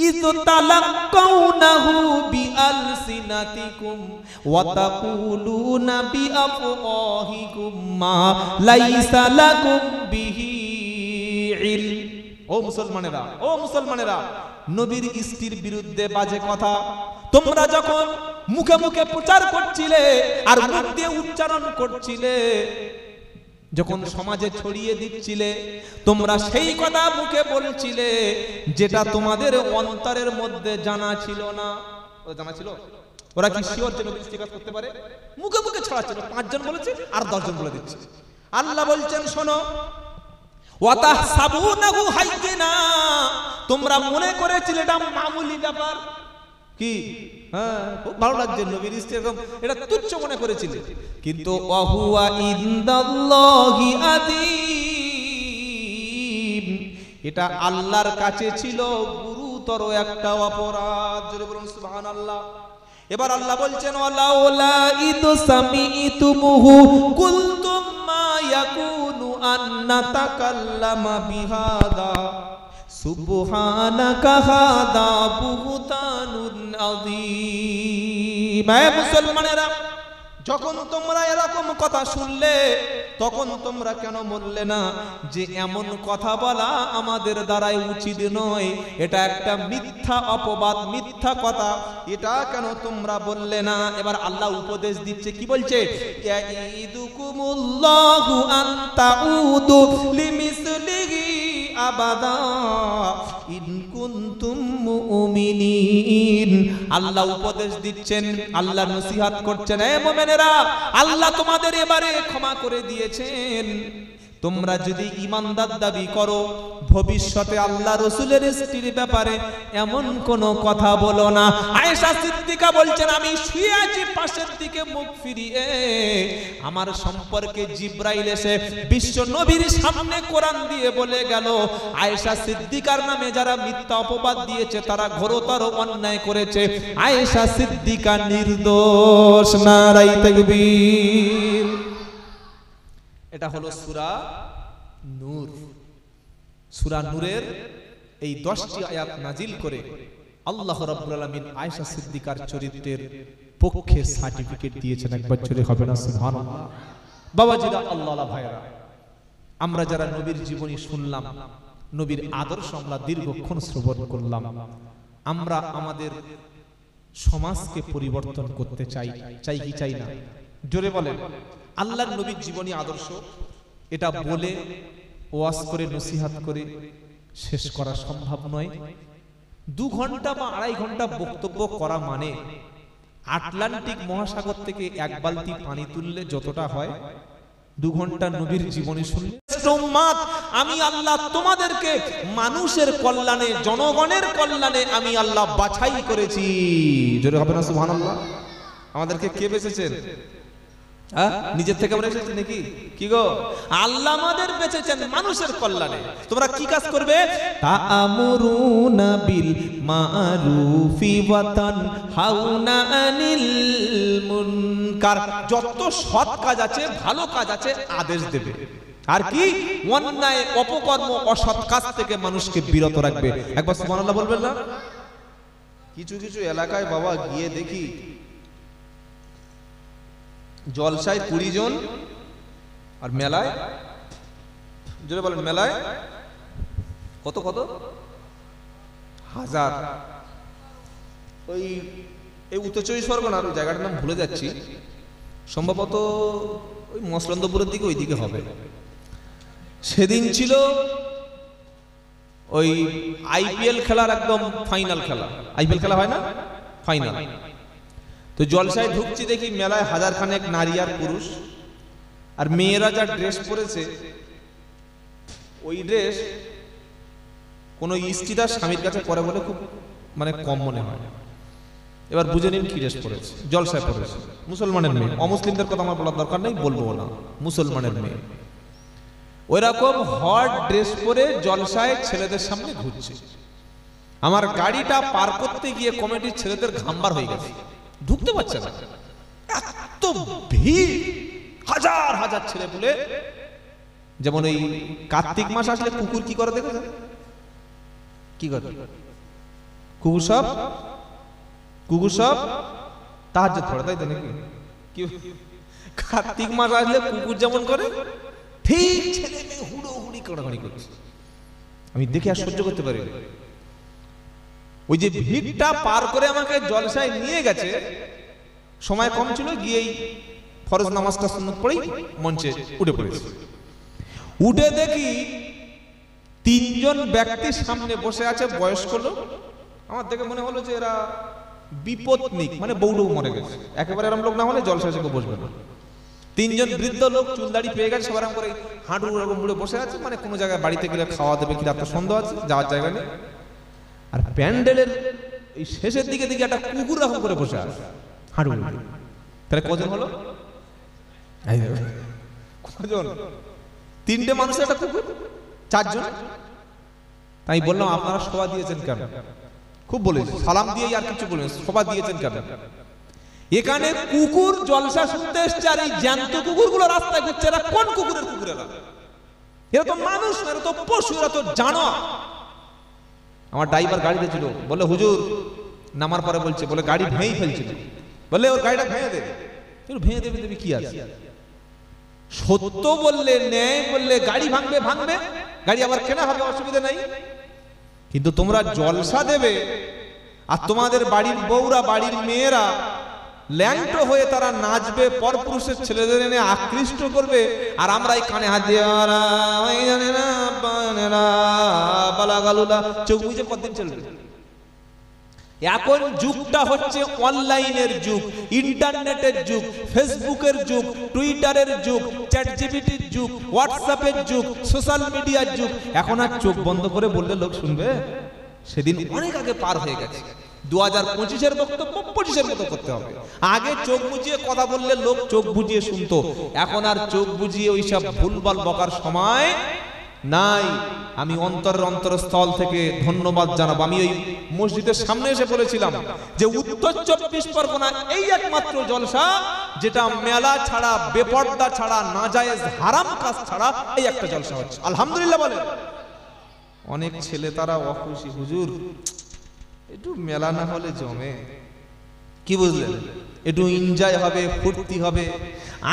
ইয তালাক্কাউনাহু বিআলসিনাতিকুম ওয়া তাকুলুনা বিআফওয়াহিকুম মা লাইসা লাকুম বিহি ইলম। ও মুসলমানেরা, নবীর স্ত্রীর বিরুদ্ধে বাজে কথা তোমরা যখন মুখে মুখে প্রচার করছিলে আর মুখ দিয়ে উচ্চারণ করছিলে, যখন সমাজে ছড়িয়ে দিচ্ছিলে, তোমরা সেই কথা মুখে বলছিলে যেটা তোমাদের অন্তরের মধ্যে জানা ছিল না। ওরা জানা ছিল? ওরা কি শিওর যে নবী ইস্তিকাত করতে পারে? মুখে মুখে ছড়াচ্ছিল, 5 জন বলেছে আর 10 জন বলে দিচ্ছে। আল্লাহ বলছেন শোনো, ওয়াতাহসাবুনাহু হাইয়িনা, তোমরা মনে করেছিলে এটা মামুলি ব্যাপার। কি? হ্যাঁ, খুব ভালো লাগছে নবীর স্ত্রী, এরকম এটা তুচ্ছ মনে করেছিলে, কিন্তু ওয়াহুয়া ইনদাল্লাহি আযীম, এটা আল্লাহর কাছে ছিল গুরুতর একটা অপরাধ। জোরে বলুন সুবহানাল্লাহ। এবার আল্লাহ বলছেন ওয়ালাউলা ইদ সামিতুমুহু কুলতুম মা ইয়াকুনু আন নাতাকাল্লামা বিহাদা সুবহানাকা হাদা বুহতানুন আযীম। হে মুসলমানেরা, যখন তোমরা এরকম কথা শুনলে তখন তোমরা কেন বললে না যে এমন কথা বলা আমাদের দ্বারাই উচিত নয়, এটা একটা মিথ্যা অপবাদ, মিথ্যা কথা, এটা কেন তোমরা বললে না? এবার আল্লাহ উপদেশ দিচ্ছে, কি বলছে? ইয়াইদুকুমুল্লাহু আন তাউদু লিমিসলিহি আবাদা ইন কুনতুম মুমিনিন। আল্লাহ উপদেশ দিচ্ছেন, আল্লাহ নসিহত করছেন, হে মুমিনেরা, আল্লাহ তোমাদের এবারে ক্ষমা করে দিয়েছেন। তোমরা যদি ঈমানদার দাবি করো, ভবিষ্যতে আল্লাহ রাসূলের স্ত্রীর ব্যাপারে এমন কোন কথা বলো না। আয়েশা সিদ্দিকা বলছেন, আমি শুয়ে আছি পাশের দিকে মুখ ফিরিয়ে, আমার সম্পর্কে জিবরাইল এসে বিশ্ব নবীর সামনে কোরআন দিয়ে বলে গেল, আয়েশা সিদ্দিকার নামে যারা মিথ্যা অপবাদ দিয়েছে তারা ঘোরতর অন্যায় করেছে, আয়েশা সিদ্দিকা নির্দোষ। নারায়ে তাকবীর। এটা হলো সূরা নূর। সূরা নূরের এই 10টি আয়াত নাজিল করে আল্লাহ রাব্বুল আলামিন আয়েশা সিদ্দিকার চরিত্রের পক্ষে সার্টিফিকেট দিয়েছেন। একবার জোরে হবে না সুবহানাল্লাহ? বাবাজিরা, আল্লাহওয়ালা ভাইরা, আমরা যারা নবীর জীবনী শুনলাম, নবীর আদর্শ আমরা দীর্ঘক্ষণ শ্রবণ করলাম, আমরা আমাদের সমাজকে পরিবর্তন করতে চাই কি চাই না? জোরে বলেন। আল্লাহর নবীর জীবনী আদর্শ এটা বলে ওয়াজ করে নসিহত করে শেষ করা সম্ভব নয়। 2 ঘন্টা বা 2.5 ঘন্টা বক্তব্য করা মানে আটলান্টিক মহাসাগর থেকে 1 বালতি পানি তুললে যতটা হয়, 2 ঘন্টা নবীর জীবনী শুনলে। আমি আল্লাহ তোমাদেরকে মানুষের কল্যাণে, জনগণের কল্যাণে আমি আল্লাহ বাছাই করেছি। জোরে হবে না সুবহানাল্লাহ? আমাদেরকে কে বেঁচেছেন? নিজের থেকে আমরা এসেছি নাকি? কি গো? আল্লাহ আমাদের বেঁচেছেন মানুষের কল্যাণে। তোমরা কি কাজ করবে? তা'মুরুনা বিল মা'রুফি ওয়া তানহাউনা আনিল মুনকার, যত সৎ কাজ আছে, ভালো কাজ আছে, আদেশ দেবে। আর কি? অন্যায়, অপকর্ম, অসৎ কাজ থেকে মানুষকে বিরত রাখবে। একবার সুবহানাল্লাহ বলবেন না? কিছু কিছু এলাকায় বাবা গিয়ে দেখি জলসায় 20 জন, আর মেলায়, জোরে বলেন, মেলায় কত কত হাজার। ওই এই উত্তর 24 পরগনার ওই জায়গাটার নাম ভুলে যাচ্ছি, সম্ভবত ওই মসলন্দপুরের দিকে, ওই দিকে হবে। সেদিন ছিল ওই আইপিএল খেলার একদম ফাইনাল খেলা। আইপিএল খেলা হয় না? ফাইনাল। তো জলসায় ঢুকছি, দেখি মেলায় 1000 খানেক নারী আর পুরুষ, আর মেয়েরা যা ড্রেস পরেছে, ওই ড্রেস কোন স্ত্রী তার স্বামীর কাছে পরে বলে খুব মানে কম মনে হয়। এবার বুঝে নিন কি ড্রেস পরেছে, জলসায় পরেছে, মুসলমানের মেয়ে। অমুসলিমদের কথা আমার বলার দরকার নেই, বলবো না, মুসলমানের মেয়ে ওই রকম হট ড্রেস পরে জলসায় ছেলেদের সামনে ঘুরছে। আমার গাড়িটা পার করতে গিয়ে কমিটির ছেলেদের ঘামবার হয়ে গেছে, ঢুকতে পারছে না, এত ভিড়, হাজার হাজার ছেলে পুলে। যেমন এই কার্তিক মাস আসলে কুকুর কি করে দেখেছেন? কি করে কুকুর সব তাহাজ্জুদ পড়ে, তাই তো নাকি? কি কার্তিক মাস আসলে কুকুর যেমন করে ঠিক ছেলে মেয়ে হুড়োহুড়ি কাড়াকাড়ি করছে। আমি দেখে আর সহ্য করতে পারি না। ওই যে ভিড়টা পার করে আমাকে জলসায় নিয়ে গেছে, সময় কম ছিল, গিয়েই ফরজ নামাজটা সুন্নত পড়েই মঞ্চে উঠে পড়েছি। উঠে দেখি 3 জন ব্যক্তি সামনে বসে আছে, বয়স্ক লোক। আমার দেখে মনে হলো যে এরা বিপত্নিক, মানে বউডৌ মরে গেছে। একেবারে এরকম লোক না হলে জলসায় এসে বসবে না। 3 জন বৃদ্ধ লোক, চুলদাড়ি পেয়ে গেছে, সবার করে হাঁটু এরকম মুড়ে বসে আছে, মানে কোনো জায়গায় বাড়িতে গেলে খাওয়া দেবে কিনা একটা সন্দেহ আছে, যাওয়ার জায়গা নেই। আর প্যান্ডেলের এই শেষের দিকে দিকে একটা কুকুর রকম করে বসে আছে হাঁটু মুড়ে। তাহলে কজন হলো? কজন? 3টে মানুষের একটা কুকুর, 4 জন। তাই বললাম আপনারা শোভা দিয়েছেন কেন? খুব বলেছি, সালাম দিয়ে আর কিছু বলেন, শোভা দিয়েছেন কেন? এখানে কুকুর জলসা শুনতে এসছে, আর এই জ্যান্ত কুকুরগুলো রাস্তায় ঘুরছে। এরা কোন কুকুরের কুকুরেরা? এরা তো মানুষ, এরা তো পশু, এরা তো জানোয়ার। আমার ড্রাইভার গাড়িতে ছিল, বলে হুজুর নামার পরে বলছে, বলে গাড়ি ভেঙেই ফেলছিল, বলে ওর গাড়িটা ভেঙে দেবে। ভেঙে দেবে দেবে কি আছে? সত্য বললে, ন্যায় বললে গাড়ি ভাঙবে, গাড়ি আবার কেনা হবে, অসুবিধা নাই। কিন্তু তোমরা জলসা দেবে আর তোমাদের বাড়ির বউরা, বাড়ির মেয়েরা ল্যাংটো হয়ে তারা নাচবে, পরপুরুষের ছেলেদের এনে আকৃষ্ট করবে, আর আমরা এই কানে হাত দিয়ে চোখ বুঝে কতদিন চলবে? এখন যুগটা হচ্ছে অনলাইনের যুগ, ইন্টারনেটের যুগ, ফেসবুকের যুগ, টুইটারের যুগ, চ্যাটজিপিটির যুগ, হোয়াটসঅ্যাপের যুগ, সোশ্যাল মিডিয়ার যুগ। এখন আর চোখ বন্ধ করে বললে লোক শুনবে? সেদিন অনেক আগে পার হয়ে গেছে। 2025-এর বক্তব্য 25-এর মতো করতে হবে। আগে চোখ বুজিয়ে কথা বললে লোক চোখ বুজিয়ে শুনতো, এখন আর চোখ বুজিয়ে ওইসব ভুলভাল বকার সময় নাই। আমি অন্তরস্থল থেকে ধন্যবাদ জানাবো। আমি ওই মসজিদের সামনে এসে বলেছিলাম যে উত্তর 24 পরগনা এই একমাত্র জলসা যেটা মেলা ছাড়া, বেপর্দা ছাড়া, নাজায়েজ হারাম কাজ ছাড়া এই একটা জলসা হচ্ছে। আলহামদুলিল্লাহ বলেন। অনেক ছেলে তারা অখুশি, হুজুর একটু মেলা না হলে জমে, কি বুঝলেন, একটু এনজয় হবে, ফুর্তি হবে।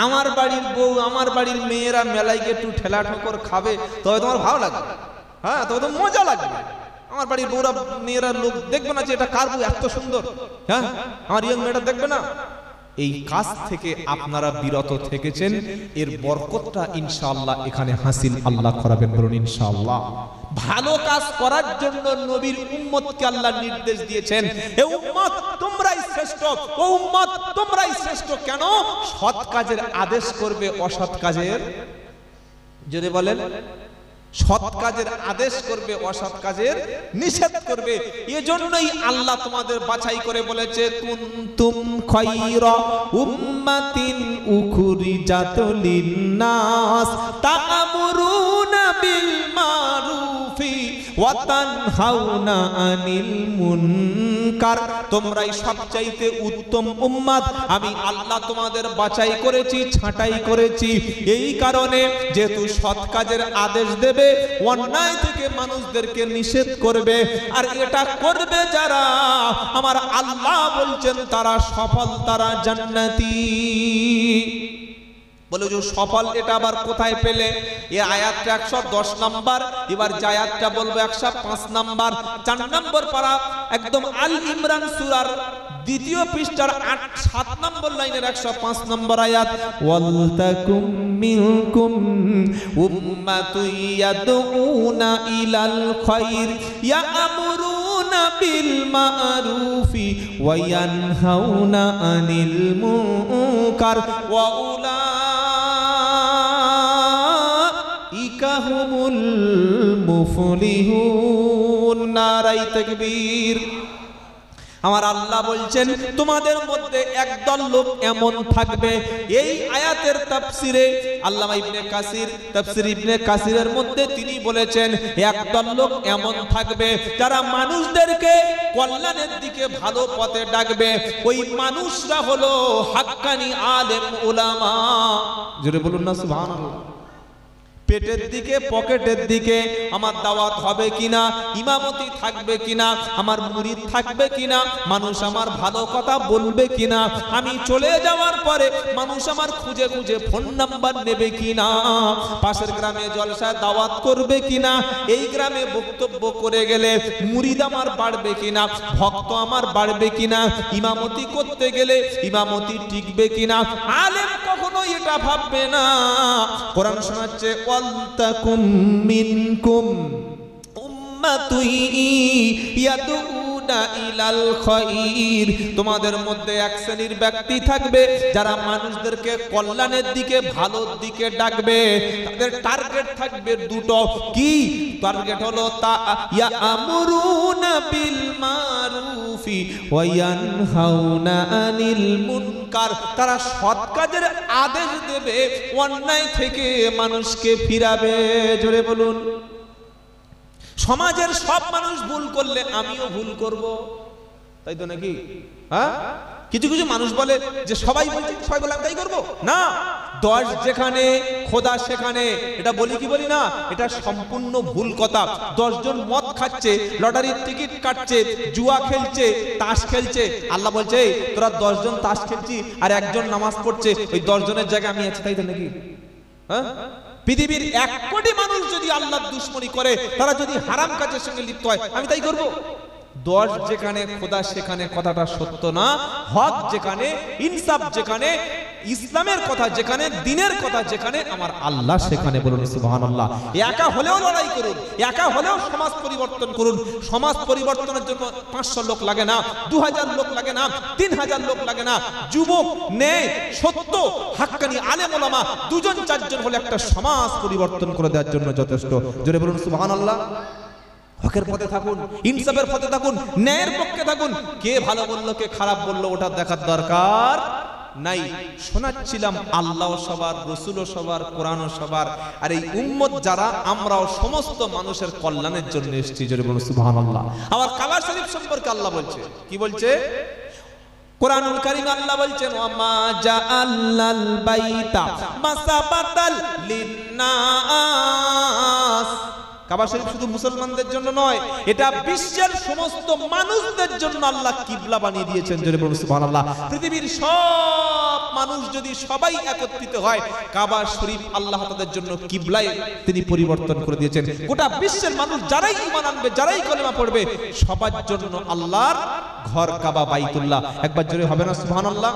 আমার বাড়ির বউ, আমার বাড়ির মেয়েরা মেলায় গিয়ে একটু ঠেলা ঠোকর খাবে, তবে তোমার ভালো লাগবে, হ্যাঁ, তবে তো মজা লাগবে। আমার বাড়ির বউরা, মেয়েরা লোক দেখবে না যে এটা কার বউ, এত সুন্দর, হ্যাঁ, আমার ইয়ং মেয়েটা দেখবে না। এই কাজ থেকে আপনারা বিরত থেকেছেন, এর বরকতটা ইনশাআল্লাহ এখানে হাসিল আল্লাহ করাবেন, বলুন ইনশাআল্লাহ। ভালো কাজ করার জন্য নবীর উম্মতকে আল্লাহ নির্দেশ দিয়েছেন, হে উম্মত তোমরাই শ্রেষ্ঠ, ও উম্মত তোমরাই শ্রেষ্ঠ। কেন? সৎ কাজের আদেশ করবে, অসৎ কাজের, যদি বলেন সৎ কাজের আদেশ করবে, অসৎ কাজের নিষেধ করবে। এজন্যই আল্লাহ তোমাদের বাছাই করে বলেছে, কুনতুম খায়রা উম্মাতিন উখরিজাত লিন-নাস তা'মুরুনা বিল মারুফি ওয়া তানহাউনা আনিল মুনকার। তোমরাই সবচাইতে উত্তম উম্মাত। আমি আল্লাহ তোমাদের বাছাই করেছি, ছাঁটাই করেছি এই কারণে, যেহেতু সৎ কাজের আদেশ দেবে, অন্যায় থেকে মানুষদেরকে নিষেধ করবে। আর এটা করবে যারা, আমার আল্লাহ বলছেন তারা সফল, তারা জান্নাতি। বলে যে সফল এটা আবার কোথায় পেলে? এই আয়াতটা 110 নাম্বার, এবার যে আয়াতটা বলবো 105 নাম্বার, 4 নম্বর পারা, একদম আল ইমরান সূরার 2য় পৃষ্ঠার 7 নম্বর লাইনের 105 নম্বর আয়াত, ওয়ালতাকুম মিনকুম উম্মাতুন ইয়াদউনা ইলাল খায়র ইয়া'মুরুনা বিল মা'রুফি ওয়া ইয়ানহাউনা আনিল মুনকার ওয়া উলাইকা হুমুল মুফলিহুন। নারায়ে তাকবীর। আমার আল্লাহ বলছেন তোমাদের মধ্যে একদল লোক এমন থাকবে। এই আয়াতের তাফসিরে আল্লামা ইবনে কাসির তাফসির ইবনে কাসিরের মধ্যে তিনি বলেছেন একদল লোক এমন থাকবে যারা মানুষদেরকে কল্যাণের দিকে ভালো পথে ডাকবে। ওই মানুষরা হলো হাক্কানি আলেম উলামা। জোরে বলুন না সুবহানাল্লাহ। পেটের দিকে পকেটের দিকে আমার দাওয়াত হবে কিনা, ইমামতি থাকবে কিনা, আমার মুরিদ থাকবে কিনা, মানুষ আমার ভালো কথা বলবে কিনা, আমি চলে যাওয়ার পরে মানুষ আমার খুঁজে খুঁজে ফোন নাম্বার নেবে কিনা, পাশের গ্রামে জলসায় দাওয়াত করবে কিনা, এই গ্রামে বক্তব্য করে গেলে মুরিদ আমার বাড়বে কিনা, ভক্ত আমার বাড়বে কিনা, ইমামতি করতে গেলে ইমামতি টিকবে কিনা, আলেম কখনো এটা ভাববে না। কোরআন শোনাচ্ছে ওয়ালতাকুম মিনকুম উম্মাতুন ইয়াদউনা ইলাল খায়র। তোমাদের মধ্যে এক শ্রেণীর ব্যক্তি থাকবে যারা মানুষদেরকে কল্যাণের দিকে ভালোর দিকে ডাকবে। তাদের টার্গেট থাকবে দুটো। কি টার্গেট? হলো তা ইয়ামুরুনা বিল মারুফি ওয়া ইয়ানহাউনা আনিল মুনকার। তারা সৎ কাজের আদেশ দেবে, অন্যায় থেকে মানুষকে ফিরাবে। জোরে বলুন। সমাজের সব মানুষ ভুল করলে আমিও ভুল করব, তাই তো নাকি? হ্যাঁ, কিছু কিছু মানুষ বলে যে সবাই বলছে সবাই বলে আমি তাই করবো না। 10 যেখানে খোদা সেখানে, এটা বলি কি বলি না? এটা সম্পূর্ণ ভুল কথা। 10 জন মদ খাচ্ছে, লটারির টিকিট কাটছে, জুয়া খেলছে, তাস খেলছে, আল্লাহ বলছে তোরা 10 জন তাস খেলছি আর একজন নামাজ পড়ছে, ওই 10 জনের জায়গায় আমি আছি, তাই তো নাকি? হ্যাঁ, পৃথিবীর 1 কোটি মানুষ যদি আল্লাহর দুশমনি করে, তারা যদি হারাম কাজের সঙ্গে লিপ্ত হয়, আমি তাই করব। 10 যেখানে খোদা সেখানে কথাটা সত্য না। হক যেখানে, ইনসাফ যেখানে, ইসলামের কথা যেখানে, দ্বীনের কথা যেখানে, আমার আল্লাহ সেখানে। বলুন সুবহানাল্লাহ। একা হলেও লড়াই করুন, একা হলেও সমাজ পরিবর্তন করুন। সমাজ পরিবর্তনের জন্য 500 লোক লাগে না, 2000 লোক লাগে না, 3000 লোক লাগে না। যুবক, ন্যায়, সত্য, হাক্কানি আলেম ওলামা 2 জন 4 জন হলে একটা সমাজ পরিবর্তন করে দেওয়ার জন্য যথেষ্ট। জোরে বলুন সুবহানাল্লাহ। হকের পথে থাকুন, ইনসাফের পথে থাকুন, ন্যায়ের পক্ষে থাকুন। কে ভালো বললো কে খারাপ বললো ওটা দেখার দরকার নাই। শোনাচ্ছিলাম আল্লাহ সবার, রসুলও সবার, কোরআনও সবার, আর এই উম্মত যারা আমরাও সমস্ত মানুষের কল্যাণের জন্য এসেছি। জোরে বলুন সুবহানাল্লাহ। আবার কাবা শরীফ সম্পর্কে আল্লাহ বলছে, কি বলছে? কোরআনুল কারীম আল্লাহ বলছেন ওয়ামা জাআল্লাল বাইতা মাসাবাতাল লিন্নাস। কাবা শরীফ শুধু মুসলমানদের জন্য নয়, এটা বিশ্বের সমস্ত মানুষদের জন্য আল্লাহ কিবলা বানিয়ে দিয়েছেন। জোরে বলুন সুবহানাল্লাহ। পৃথিবীর সব মানুষ যদি সবাই একত্রিত হয়, কাবা শরীফ আল্লাহ তাদের জন্য কিবলায় তিনি পরিবর্তন করে দিয়েছেন। গোটা বিশ্বের মানুষ যারাই ঈমান আনবে, যারাই কলেমা পড়বে, সবার জন্য আল্লাহর ঘর কাবা বাইতুল্লাহ। একবার জোরে হবে না সুবহানাল্লাহ?